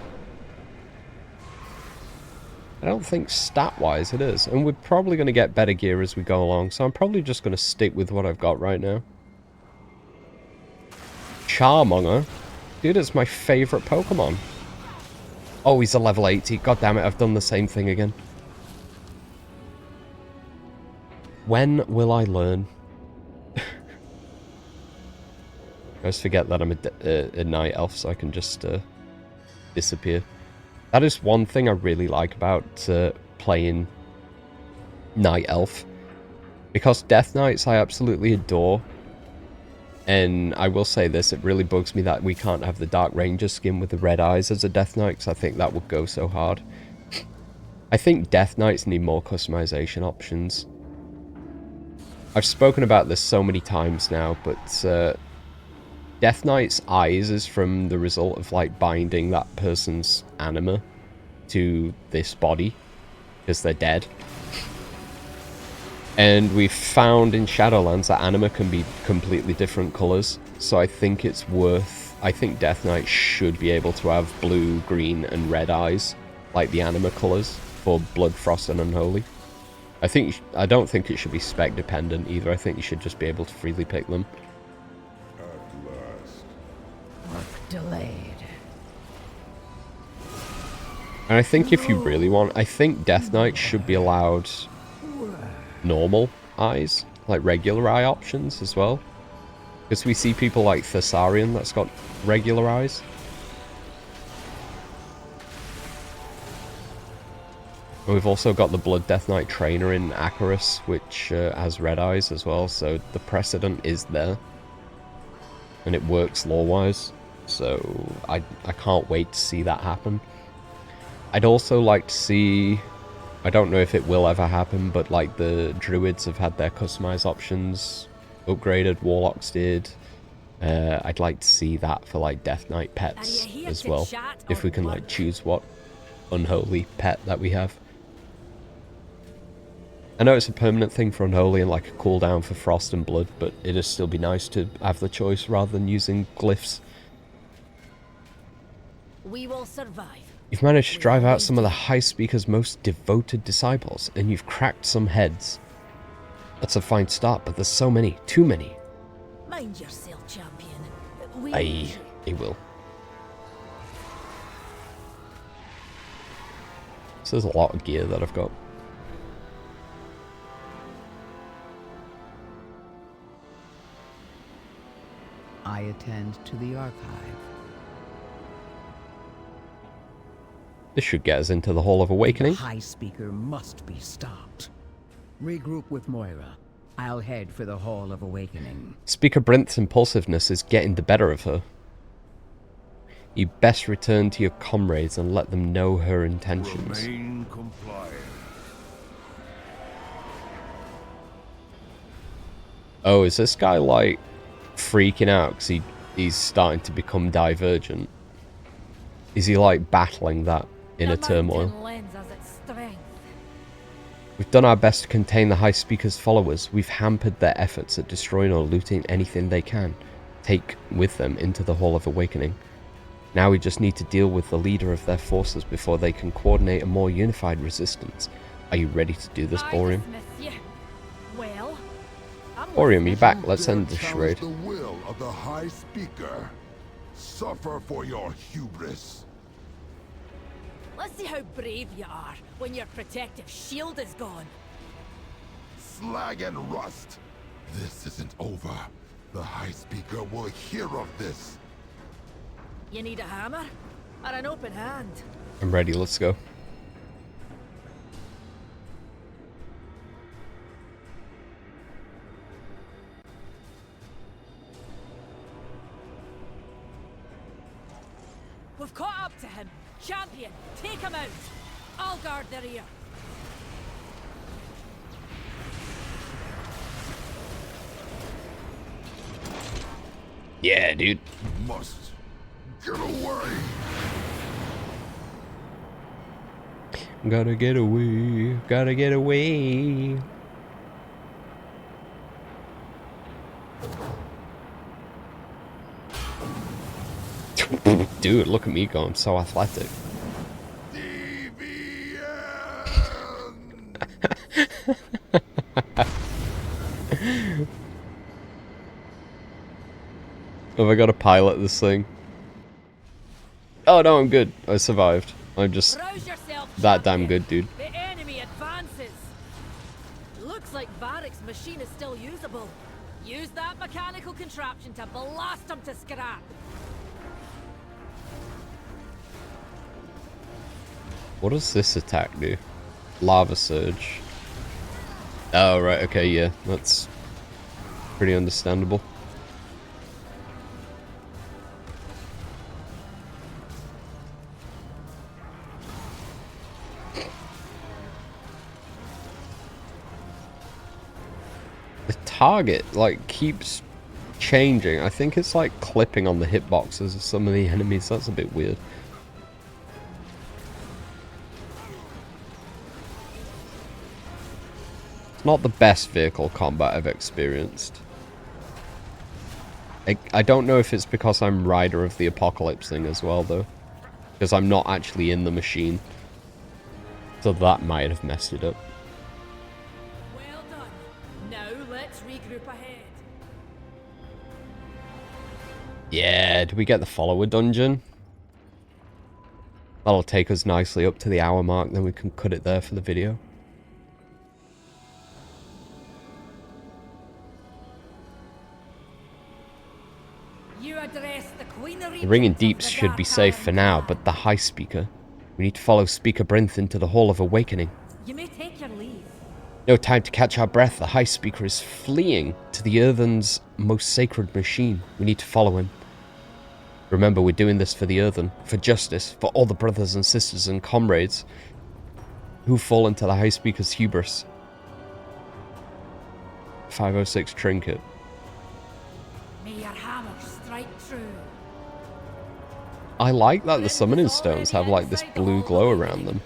I don't think stat-wise it is. And we're probably going to get better gear as we go along, so I'm probably just going to stick with what I've got right now. Charmonger? Dude, it's my favourite Pokemon. Oh, he's a level 80. God damn it, I've done the same thing again. When will I learn? I always forget that I'm a night elf, so I can just disappear. That is one thing I really like about playing night elf. Because Death Knights I absolutely adore. And I will say this, it really bugs me that we can't have the Dark Ranger skin with the red eyes as a Death Knight, because I think that would go so hard. I think Death Knights need more customization options. I've spoken about this so many times now, but Death Knight's eyes is from the result of like binding that person's anima to this body, because they're dead. And we've found in Shadowlands that anima can be completely different colours, so I think it's worth... I think Death Knight should be able to have blue, green and red eyes, like the anima colours, for Blood, Frost and Unholy. I don't think it should be spec dependent either, I think you should just be able to freely pick them. At last. Work delayed. And I think if you really want, I think Death Knight should be allowed normal eyes, like regular eye options as well. Because we see people like Thessarian that's got regular eyes. And we've also got the Blood Death Knight trainer in Acarus, which has red eyes as well, so the precedent is there. And it works lore-wise, so I can't wait to see that happen. I'd also like to see... I don't know if it will ever happen, but like the Druids have had their customized options upgraded, Warlocks did. I'd like to see that for like Death Knight pets as well, if we can like choose what Unholy pet that we have. I know it's a permanent thing for Unholy and like a cooldown for Frost and Blood, but it'd still be nice to have the choice rather than using glyphs. We will survive. You've managed to drive out some of the High Speaker's most devoted disciples, and you've cracked some heads. That's a fine start, but there's so many, too many. Mind yourself, champion. Aye, he will. So there's a lot of gear that I've got. I attend to the archive. This should get us into the Hall of Awakening. The High Speaker must be stopped. Regroup with Moira. I'll head for the Hall of Awakening. Speaker Brinth's impulsiveness is getting the better of her. You best return to your comrades and let them know her intentions. Remain compliant. Oh, is this guy, like, freaking out because he's starting to become divergent? Is he, like, battling that inner turmoil? We've done our best to contain the High Speaker's followers. We've hampered their efforts at destroying or looting anything they can take with them into the Hall of Awakening. Now we just need to deal with the leader of their forces before they can coordinate a more unified resistance. Are you ready to do this, Boreum? Well, Boreum, you back? Let's end this charade. The will of the High Speaker. Suffer for your hubris. let's see how brave you are when your protective shield is gone. Slag and rust. This isn't over. The High Speaker will hear of this. You need a hammer? Or an open hand? I'm ready, let's go. We've caught up to him. Champion, take him out. I'll guard the rear. Yeah, dude. Must get away. Gotta get away. Gotta get away. Dude, look at me go. I'm so athletic. Have I got to pilot this thing? Oh no, I'm good. I survived. I'm just that damn good, dude. The enemy advances. Looks like Varric's machine is still usable. Use that mechanical contraption to blast him to scrap. What does this attack do? Lava surge. Oh right, okay, yeah, that's pretty understandable. The target, like, keeps changing. I think it's, like, clipping on the hitboxes of some of the enemies. That's a bit weird. It's not the best vehicle combat I've experienced. I don't know if it's because I'm Rider of the Apocalypse thing as well, though. Because I'm not actually in the machine. So that might have messed it up. Well done. Now let's regroup ahead. Yeah, do we get the follower dungeon? That'll take us nicely up to the hour mark, then we can cut it there for the video. You address the Queenery. The Ringing Deeps should be safe for now, but the High Speaker... We need to follow Speaker Brinth into the Hall of Awakening. You may take your leave. No time to catch our breath. The High Speaker is fleeing to the Earthen's most sacred machine. We need to follow him. Remember, we're doing this for the Earthen, for justice, for all the brothers and sisters and comrades who fall into the High Speaker's hubris. 506 Trinket. May your hammer strike true. I like that the summoning stones have like this blue glow around them.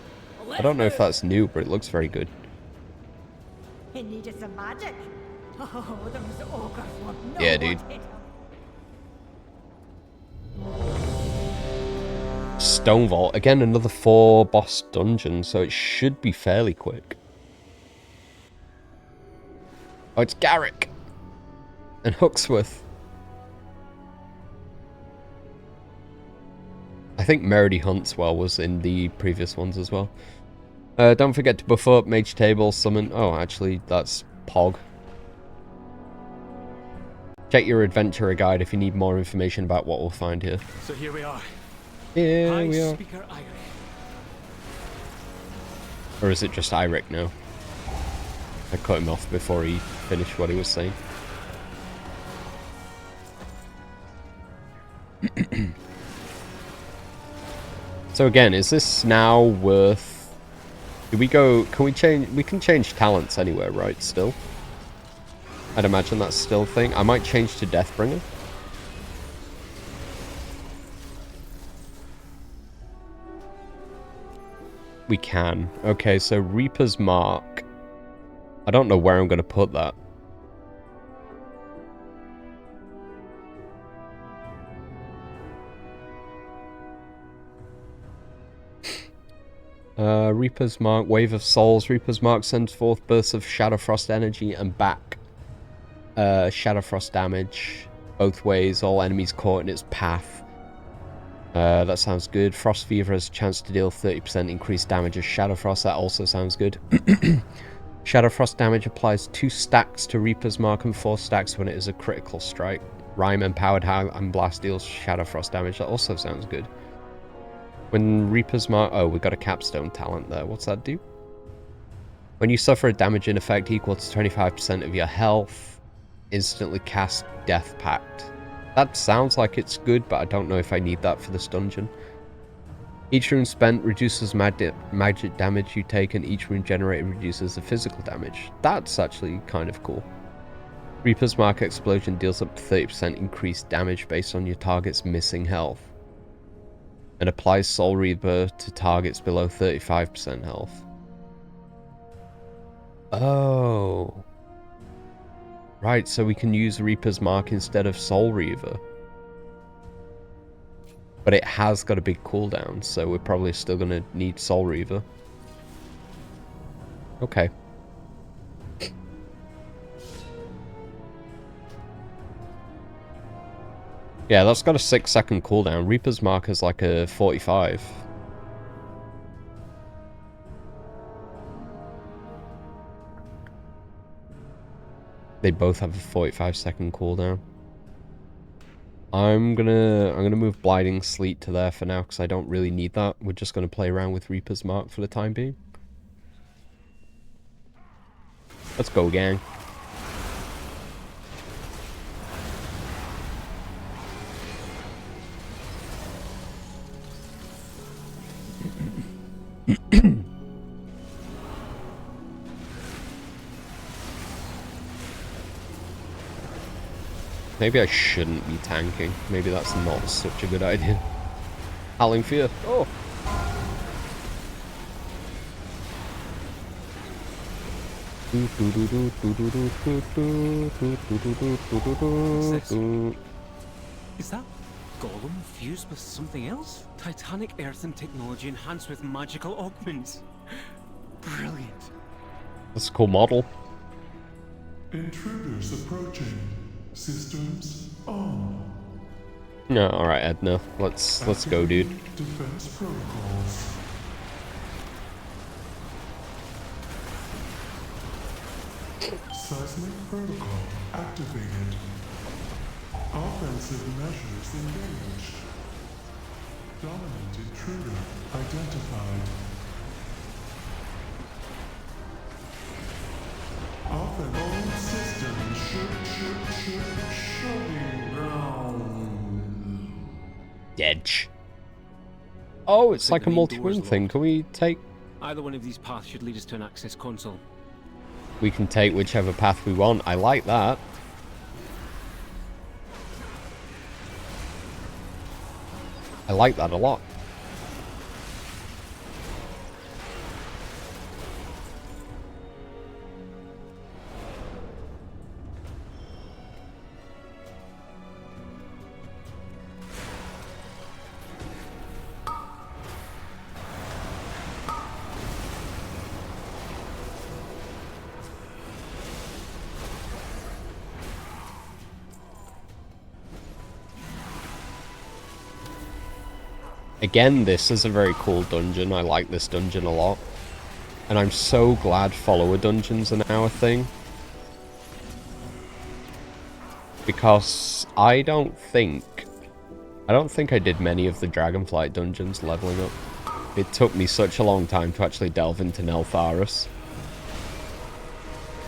I don't know if that's new, but it looks very good. He needed some magic. Oh, those ogres would know Yeah, dude. Stone Vault. Again, another 4 boss dungeon, so it should be fairly quick. Oh, it's Garrick. And Hooksworth. I think Meredy Huntswell was in the previous ones as well. Don't forget to buff up, mage table, summon... Oh, actually, that's Pog. Check your adventurer guide if you need more information about what we'll find here. So here we are. Here we are. Speaker Iric. Or is it just Iric now? I cut him off before he finished what he was saying. So again, is this now worth... Do we go... Can we change... We can change talents anywhere, right, still? I'd imagine that's still a thing. I might change to Deathbringer. We can. Okay, so Reaper's Mark. I don't know where I'm going to put that. Reaper's Mark, Wave of Souls. Reaper's Mark sends forth bursts of Shadowfrost energy and back. Shadowfrost damage both ways, all enemies caught in its path. That sounds good. Frost Fever has a chance to deal 30% increased damage as Shadowfrost. That also sounds good. Shadowfrost damage applies 2 stacks to Reaper's Mark and 4 stacks when it is a critical strike. Rhyme Empowered Hand Blast deals Shadowfrost damage. That also sounds good. When Reaper's Mark... Oh, we got a capstone talent there. What's that do? When you suffer a damaging effect equal to 25% of your health, instantly cast Death Pact. That sounds like it's good, but I don't know if I need that for this dungeon. Each rune spent reduces magic damage you take, and each rune generated reduces the physical damage. That's actually kind of cool. Reaper's Mark Explosion deals up to 30% increased damage based on your target's missing health, and applies Soul Reaver to targets below 35% health. Oh. Right, so we can use Reaper's Mark instead of Soul Reaver. But it has got a big cooldown, so we're probably still going to need Soul Reaver. Okay. Yeah, that's got a 6-second cooldown. Reaper's Mark is like a 45. They both have a 45-second cooldown. I'm gonna move Blinding Sleet to there for now because I don't really need that. We're just gonna play around with Reaper's Mark for the time being. Let's go, gang. Maybe I shouldn't be tanking. Maybe that's not such a good idea. Howling Fear. Oh! Is that golem fused with something else? Titanic earthen technology enhanced with magical augments. Brilliant. That's a cool model. Intruders approaching. Systems on. No, alright, Edna. Let's go, dude. Defense protocols. Seismic protocol activated. Offensive measures engaged. Dominant intruder identified. Often all systems shutting down. Edge. Oh, it's like a multi-room thing. Can we take... Either one of these paths should lead us to an access console. We can take whichever path we want. I like that. I like that a lot. Again, this is a very cool dungeon. I like this dungeon a lot. And I'm so glad follower dungeons are now a thing. Because I don't think I did many of the Dragonflight dungeons leveling up. It took me such a long time to actually delve into Neltharis.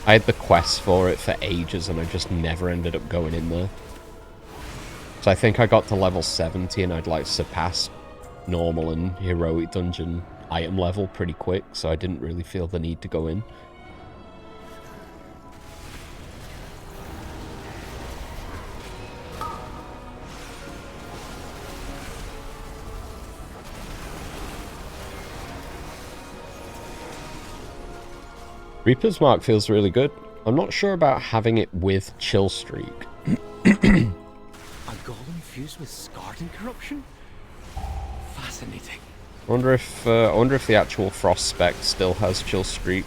I had the quest for it for ages and I just never ended up going in there. So I think I got to level 70 and I'd like surpassed normal and heroic dungeon item level pretty quick, so I didn't really feel the need to go in. Reaper's Mark feels really good. I'm not sure about having it with Chill Streak. A golem fused with scarred and corruption? Fascinating. I wonder if the actual Frost spec still has Chill Streak.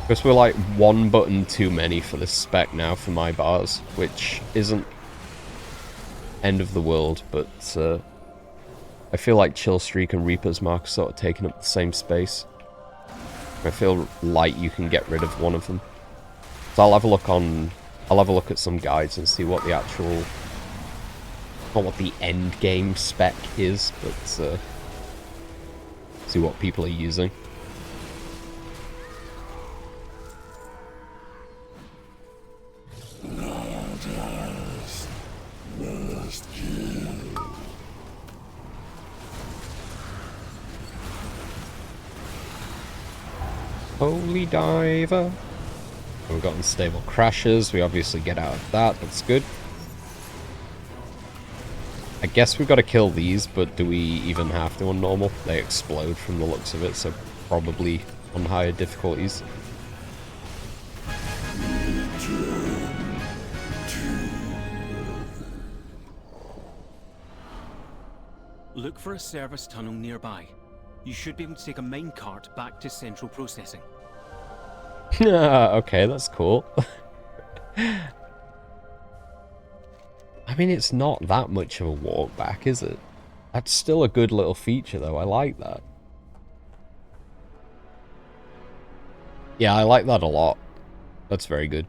Because we're like one button too many for this spec now for my bars, which isn't end of the world, but I feel like Chill Streak and Reaper's Mark are sort of taking up the same space. I feel like you can get rid of one of them. So I'll have a look at some guides and see what the actual, not what the end game spec is, but see what people are using. Holy Diver. We've got unstable crashes. We obviously get out of that. That's good. I guess we've got to kill these, but do we even have to on normal? They explode from the looks of it, so probably on higher difficulties. Look for a service tunnel nearby. You should be able to take a minecart back to central processing. Okay, that's cool. I mean, it's not that much of a walk back, is it? That's still a good little feature, though. I like that. Yeah, I like that a lot. That's very good.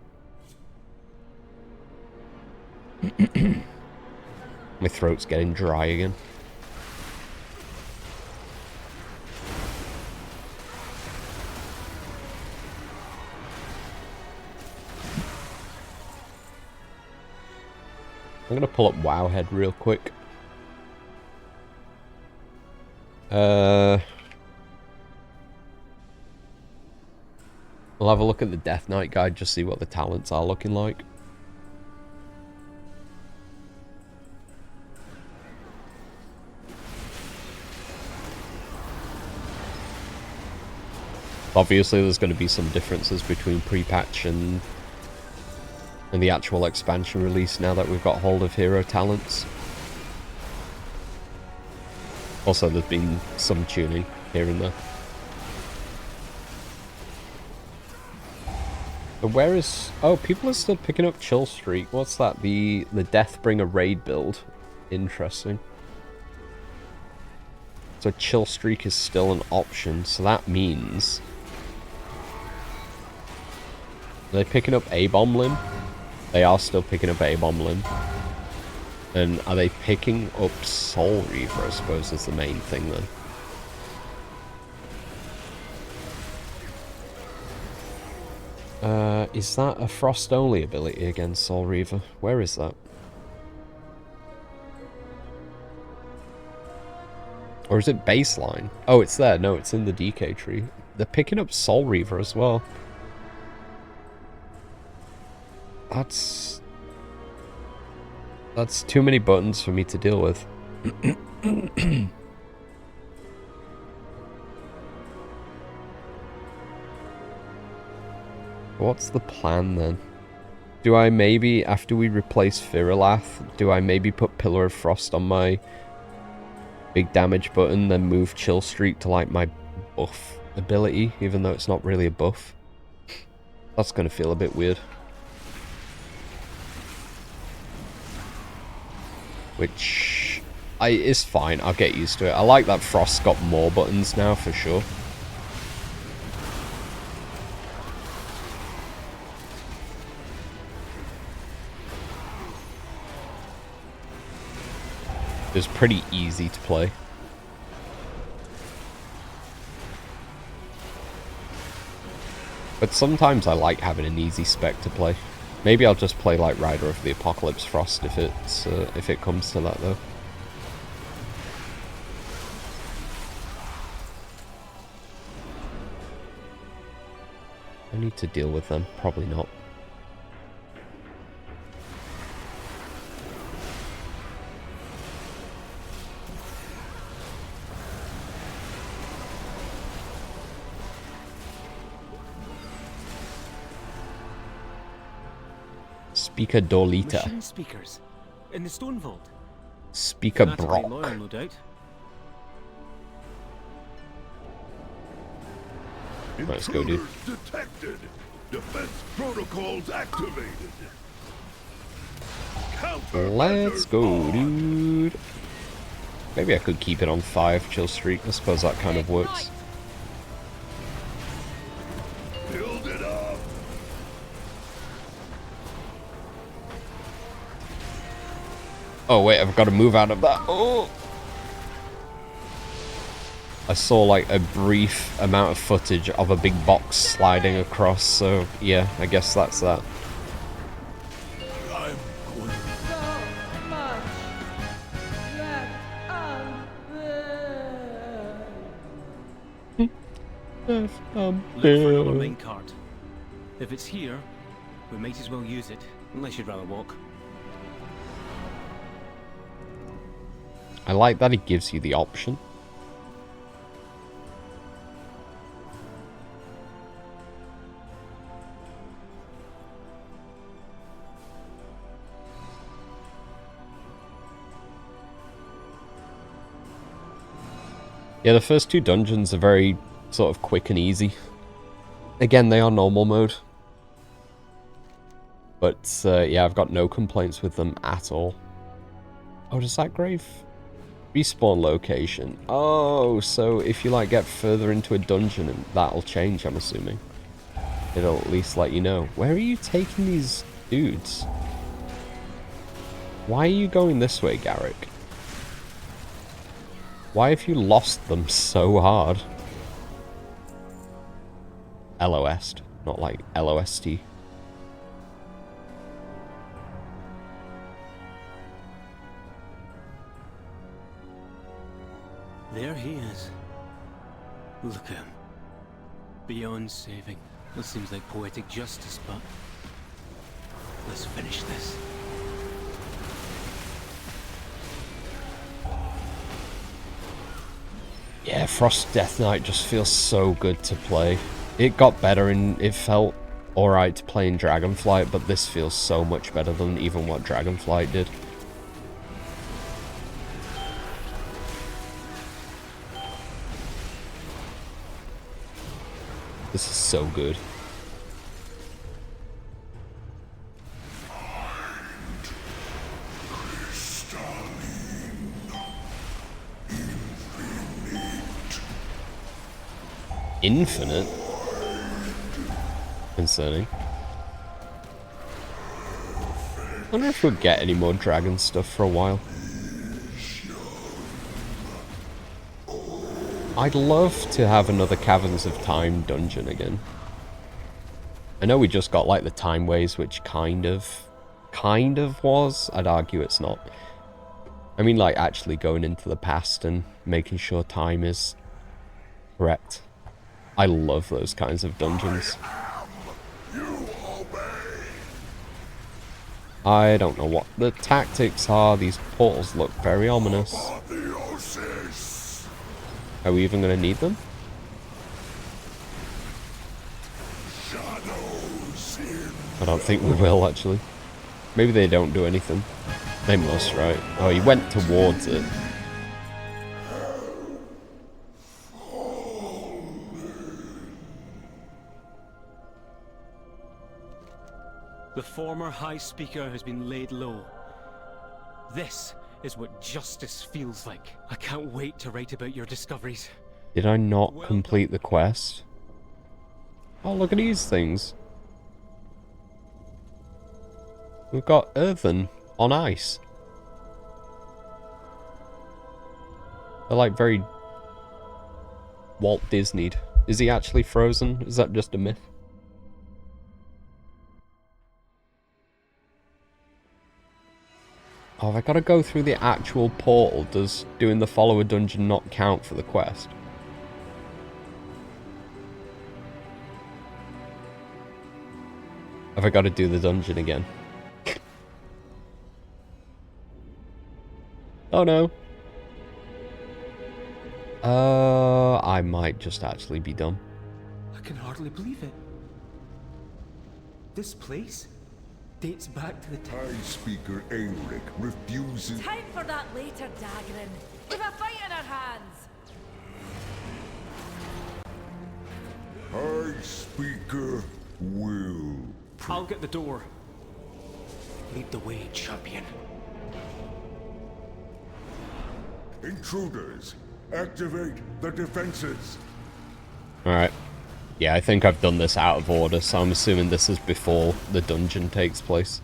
My throat's getting dry again. I'm gonna pull up Wowhead real quick. We'll have a look at the Death Knight guide, just see what the talents are looking like. Obviously, there's going to be some differences between pre-patch and the actual expansion release now that we've got hold of hero talents. Also, there's been some tuning here and there. But where is... Oh, people are still picking up Chill Streak. What's that? The Deathbringer raid build. Interesting. So Chill Streak is still an option, so that means... Are they picking up A-Bomb Limb? They are still picking up A-Bomb Limb. And are they picking up Soul Reaver, I suppose, is the main thing then. Is that a Frost-only ability against Soul Reaver? Where is that? Or is it baseline? Oh, it's there. No, it's in the DK tree. They're picking up Soul Reaver as well. That's too many buttons for me to deal with. What's the plan then? Do I maybe, after we replace xal'atath, do I maybe put Pillar of Frost on my big damage button, then move Chill Streak to like my buff ability, even though it's not really a buff? That's gonna feel a bit weird. Which is fine, I'll get used to it. I like that Frost's got more buttons now, for sure. It's pretty easy to play. But sometimes I like having an easy spec to play. Maybe I'll just play like Rider of the Apocalypse Frost if it comes to that though. I need to deal with them, probably not. Speaker Dolita. Machine speakers in the stone vault. Speaker Fanatically Brock. loyal, no doubt. Let's go, dude. Intruders detected. Defense protocols activated. Let's go, dude. Maybe I could keep it on 5 chill streak. I suppose that kind of works. Build it up. Oh wait, I've got to move out of that. Oh! I saw like a brief amount of footage of a big box sliding across, so yeah, I guess that's that. I'm going. Look for another minecart. If it's here, we might as well use it, unless you'd rather walk. I like that it gives you the option. Yeah, the first 2 dungeons are very sort of quick and easy. Again, they are normal mode. But yeah, I've got no complaints with them at all. Oh, does that grave respawn location? Oh, so if you like get further into a dungeon, that'll change, I'm assuming. It'll at least let you know. Where are you taking these dudes? Why are you going this way, Garrick? Why have you lost them so hard? LOS, not like LOST. There he is. Look at him. Beyond saving. That seems like poetic justice, but let's finish this. Yeah, Frost Death Knight just feels so good to play. It got better and it felt alright to play in Dragonflight, but this feels so much better than even what Dragonflight did. This is so good. Infinite? Concerning. I wonder if we'll get any more dragon stuff for a while. I'd love to have another Caverns of Time dungeon again. I know we just got like the Time Ways, which kind of was. I'd argue it's not. I mean like actually going into the past and making sure time is correct. I love those kinds of dungeons. I don't know what the tactics are. These portals look very ominous. Are we even going to need them? I don't think we will, actually. Maybe they don't do anything. They must, right? Oh, he went towards it. The former High Speaker has been laid low. This is what justice feels like. I can't wait to write about your discoveries. Did I not complete the quest? Oh, look at these things. We've got Earthen on ice. They're like very Walt Disney'd. Is he actually frozen? Is that just a myth? Oh, have I got to go through the actual portal? Does doing the follower dungeon not count for the quest? Have I got to do the dungeon again? Oh no. I might just actually be dumb. I can hardly believe it. This place? dates back to the time. High Speaker Aelric refuses. Time for that later, Dagrin. We've a fight in our hands. High Speaker will. I'll get the door. Lead the way, champion. Intruders, activate the defenses. Alright. Yeah, I think I've done this out of order, so I'm assuming this is before the dungeon takes place.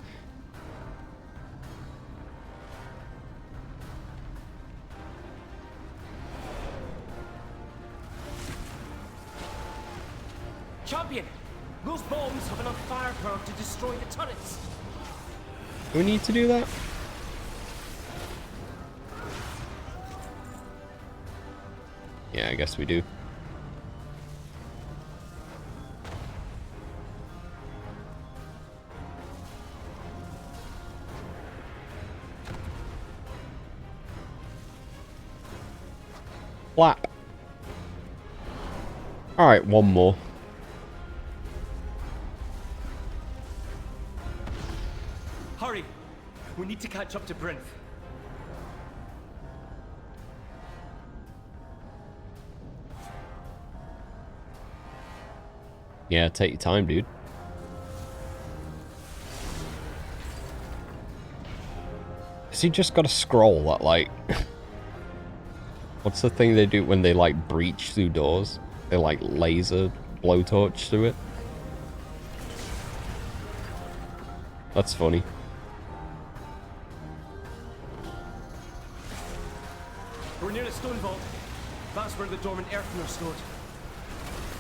Champion! Those bombs have enough firepower to destroy the turrets. Do we need to do that? Yeah, I guess we do. Flap. Alright, one more. Hurry! We need to catch up to Brinth. Yeah, take your time, dude. Has he just got a scroll that, like... What's the thing they do when they, like, breach through doors? They, like, laser blowtorch through it? That's funny. We're near a stone vault. That's where the dormant earthen are stored.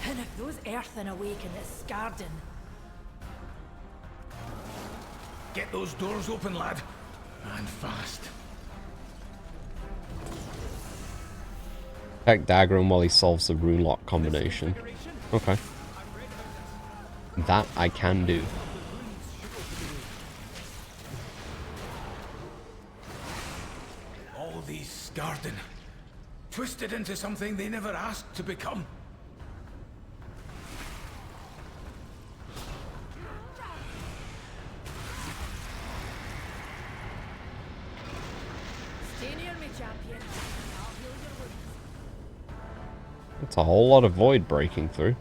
And if those earthen awaken this garden... Get those doors open, lad. And fast. Attack Dagron while he solves the rune lock combination. Okay. That I can do. All these Skarden, twisted into something they never asked to become. Stay near me, champion. I'll heal your wounds. That's a whole lot of void breaking through.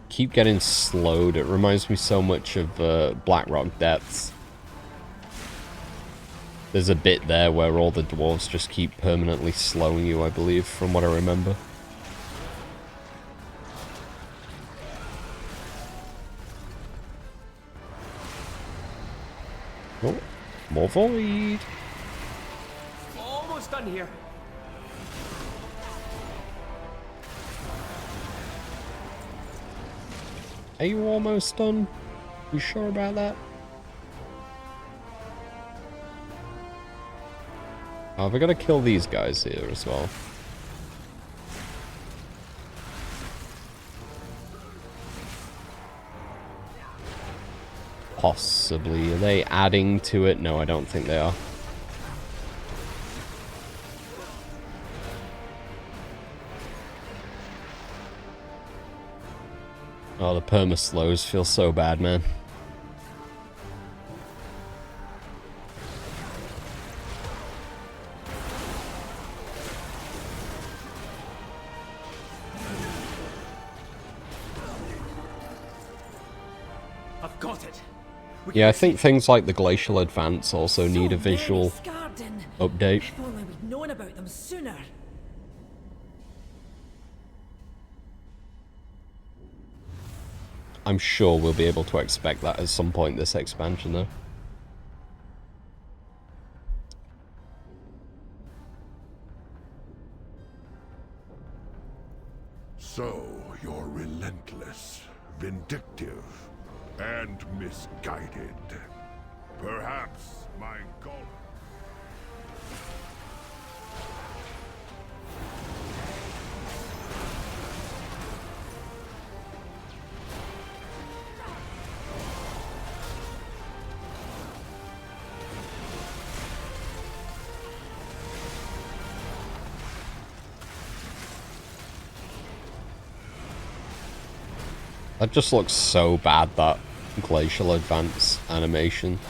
Keep getting slowed. It reminds me so much of Blackrock Depths. There's a bit there where all the dwarves just keep permanently slowing you, I believe, from what I remember. Oh, more void. Almost done here. Are you almost done? You sure about that? Oh, we're gonna kill these guys here as well. Possibly. Are they adding to it? No, I don't think they are. Oh, the perma-slows feel so bad, man. I've got it. Yeah, I think things like the Glacial Advance also need a visual update. If only we'd known about them sooner. I'm sure we'll be able to expect that at some point this expansion, though. So, you're relentless, vindictive, and misguided. Perhaps my goal... That just looks so bad, that glacial advance animation.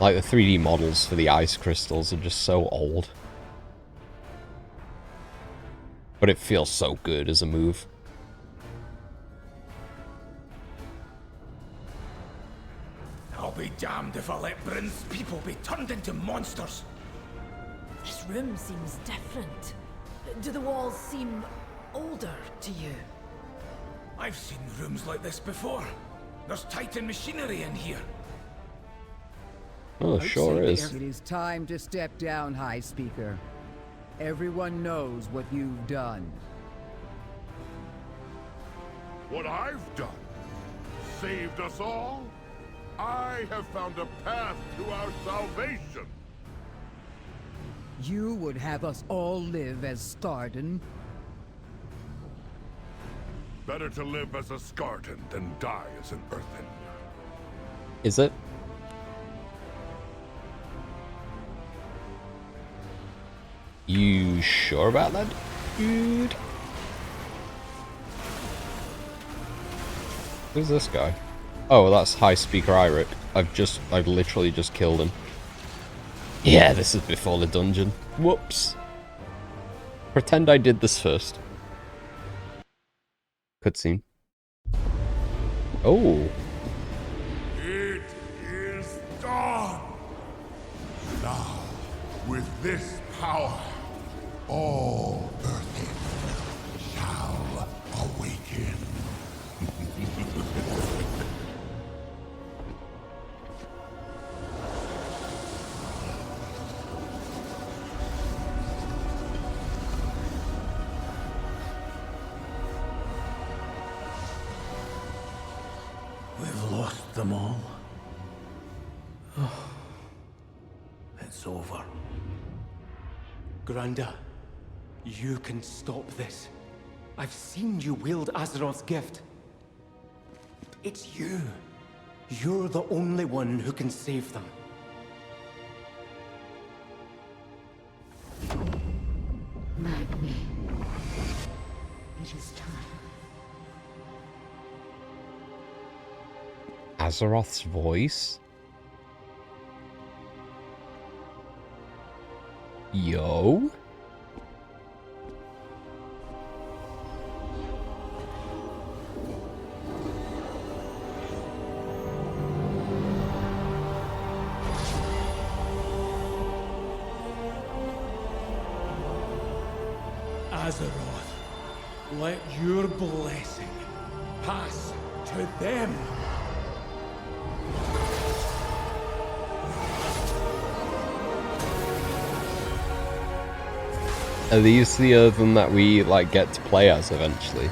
Like, the 3D models for the ice crystals are just so old. But it feels so good as a move. I'll be damned if I let Bryn's people be turned into monsters. This room seems different. Do the walls seem older to you? I've seen rooms like this before. There's Titan machinery in here. Oh, sure is. It is time to step down, High Speaker. Everyone knows what you've done. What I've done? Saved us all? I have found a path to our salvation. You would have us all live as Skardan? Better to live as a Skardan than die as an Earthen. Is it? You sure about that, dude? Who's this guy? Oh, that's High Speaker Eirik. I've literally just killed him. Yeah, this is before the dungeon. Whoops. Pretend I did this first. Cutscene. Oh. It is done. Now, with this power, all Earthen shall awaken. We've lost them all. It's over. Granda, you can stop this. I've seen you wield Azeroth's gift. It's you. You're the only one who can save them. Magni. It is time. Azeroth's voice? Yo? Azeroth, let your blessing pass to them. Are these the Earthen that we, like, get to play as eventually?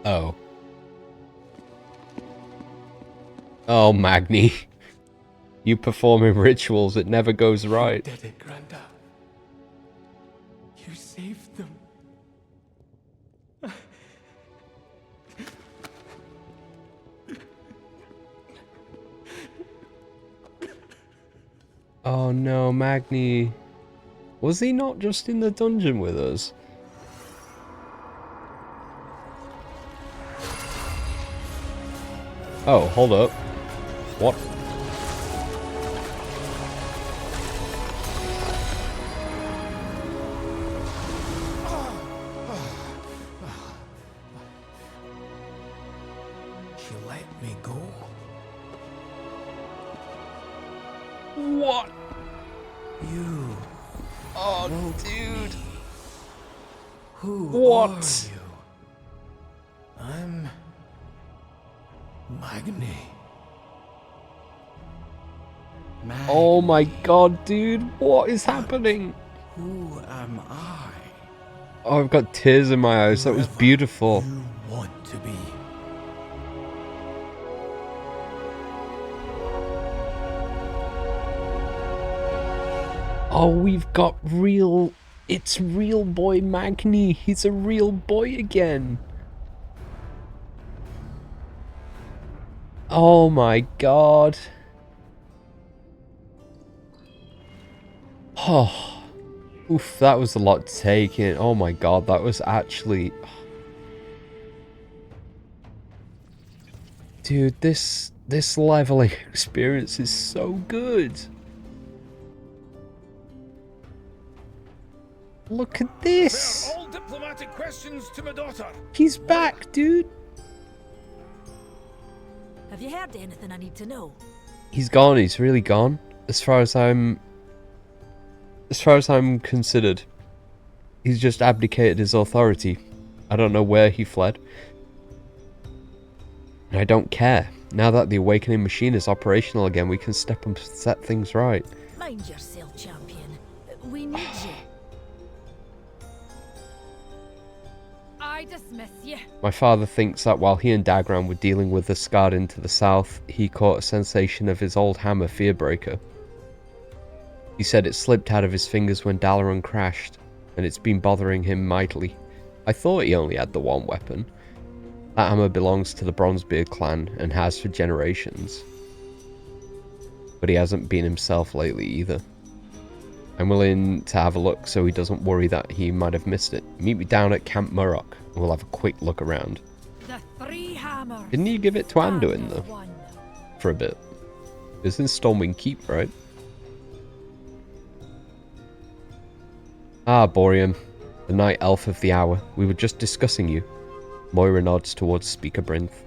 Oh. Oh, Magni. You performing rituals, it never goes right. You did it, Granda. You saved them. Oh no, Magni. Was he not just in the dungeon with us? Oh, hold up. What? She let me go. What? You. Oh, woke dude. me. Who What? are you? I'm Magni. Oh my god, dude. What is happening? Who am I? Oh, I've got tears in my eyes. That was Whoever beautiful. You want to be. Oh, we've got real It's real boy Magni. He's a real boy again. Oh my god. Oh. Oof, that was a lot to take in. Oh my god, that was actually... Dude, this leveling experience is so good. Look at this. Refer all diplomatic questions to my daughter. He's back, dude. Have you heard anything I need to know? He's gone. He's really gone. As far as I'm considered, he's just abdicated his authority. I don't know where he fled. And I don't care. Now that the awakening machine is operational again, we can step and set things right. Mind yourself, champion. We need you. I dismiss you. My father thinks that while he and Dagran were dealing with the Skardin to the south, he caught a sensation of his old hammer, Fearbreaker. He said it slipped out of his fingers when Dalaran crashed, and it's been bothering him mightily. I thought he only had the one weapon. That hammer belongs to the Bronzebeard clan, and has for generations. But he hasn't been himself lately either. I'm willing to have a look so he doesn't worry that he might have missed it. Meet me down at Camp Murrock, and we'll have a quick look around. The three hammers. Didn't you give it to Anduin, though? For a bit. It's in Stormwind Keep, right? Ah, Boreum. The Night Elf of the Hour. We were just discussing you. Moira nods towards Speaker Brinth.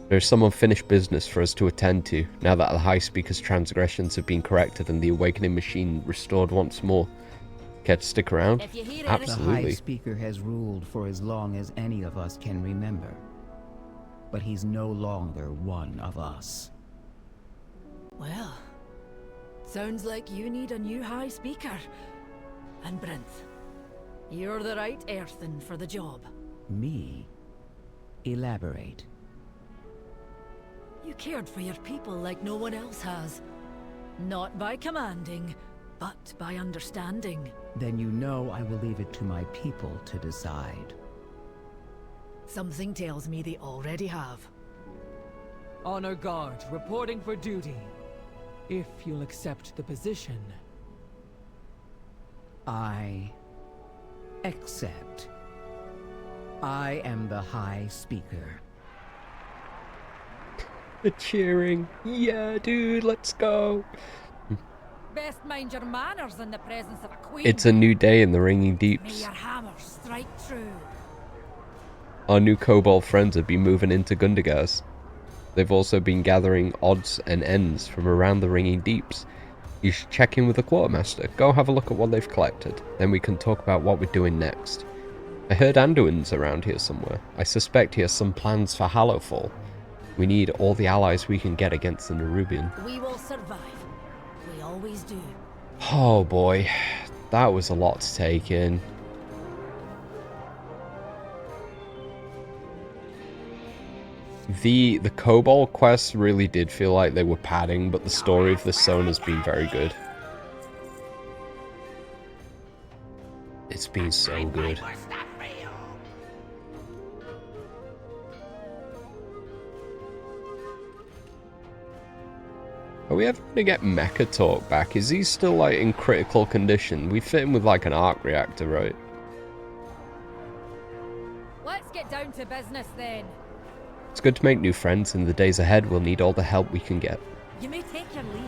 There is some unfinished business for us to attend to, now that the High Speaker's transgressions have been corrected and the awakening machine restored once more. Care to stick around? Absolutely. The High Speaker has ruled for as long as any of us can remember. But he's no longer one of us. Well, sounds like you need a new High Speaker. And Brinth, you're the right earthen for the job. Me? Elaborate. You cared for your people like no one else has. Not by commanding, but by understanding. Then you know I will leave it to my people to decide. Something tells me they already have. Honor Guard, reporting for duty. If you'll accept the position. I accept. I am the High Speaker. The cheering. Yeah, dude, let's go. Best mind your manners in the presence of a queen. It's a new day in the Ringing May Deeps. your hammer strike true. Our new kobold friends have been moving into Gundagas. They've also been gathering odds and ends from around the Ringing Deeps. You should check in with the quartermaster. Go have a look at what they've collected. Then we can talk about what we're doing next. I heard Anduin's around here somewhere. I suspect he has some plans for Hallowfall. We need all the allies we can get against the Nerubian. We will survive. We always do. Oh boy, that was a lot to take in. The Kobold quests really did feel like they were padding, but the story of the Zone has been very good. It's been so good. Are we ever going to get Mecha Talk back? Is he still like in critical condition? We fit him with like an arc reactor, right? Let's get down to business then. It's good to make new friends. In the days ahead, we'll need all the help we can get. You may take your leave.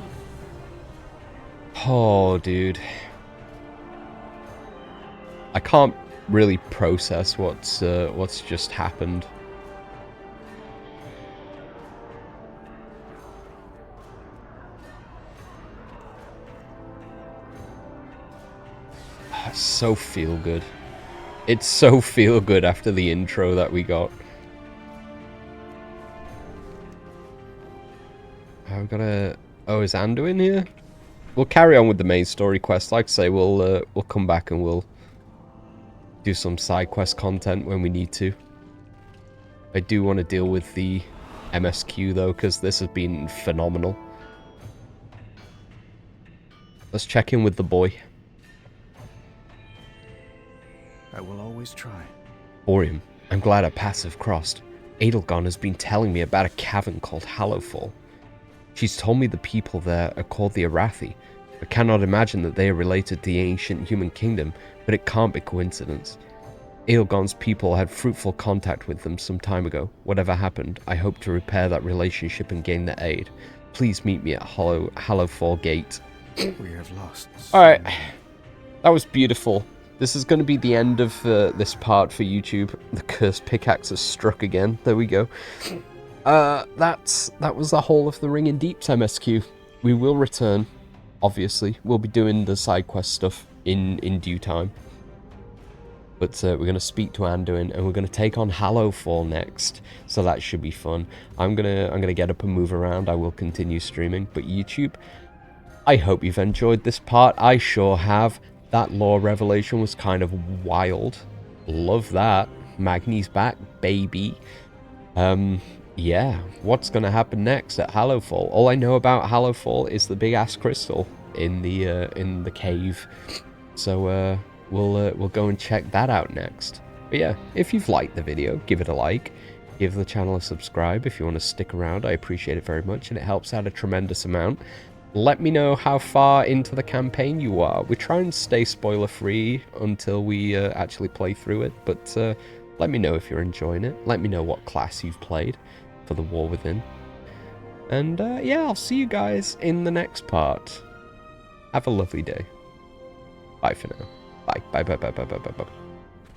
Oh, dude. I can't really process what's just happened. It's so feel good. It's so feel good after the intro that we got. I've got a... Oh, is Anduin here? We'll carry on with the main story quest. Like I say, we'll come back and we'll do some side quest content when we need to. I do want to deal with the MSQ though, because this has been phenomenal. Let's check in with the boy. I will always try. Orium, I'm glad our paths have crossed. Edelgon has been telling me about a cavern called Hallowfall. She's told me the people there are called the Arathi. I cannot imagine that they are related to the ancient human kingdom, but it can't be coincidence. Edelgon's people had fruitful contact with them some time ago. Whatever happened, I hope to repair that relationship and gain their aid. Please meet me at Hallowfall Gate. We have lost. Alright, that was beautiful. This is going to be the end of this part for YouTube. The cursed pickaxe has struck again. There we go. That was the whole of the Ring in Deeps MSQ. We will return, obviously. We'll be doing the side quest stuff in due time. But we're going to speak to Anduin, and we're going to take on Hallowfall next. So that should be fun. I'm gonna get up and move around. I will continue streaming. But YouTube, I hope you've enjoyed this part. I sure have. That lore revelation was kind of wild. Love that. Magni's back, baby. Yeah. What's going to happen next at Hallowfall? All I know about Hallowfall is the big ass crystal in the cave. So we'll go and check that out next. But yeah, if you've liked the video, give it a like. Give the channel a subscribe if you want to stick around. I appreciate it very much, and it helps out a tremendous amount. Let me know how far into the campaign you are. We try and stay spoiler-free until we actually play through it, but let me know if you're enjoying it. Let me know what class you've played for the War Within. And yeah, I'll see you guys in the next part. Have a lovely day. Bye for now. Bye. Bye, bye, bye, bye, bye, bye, bye.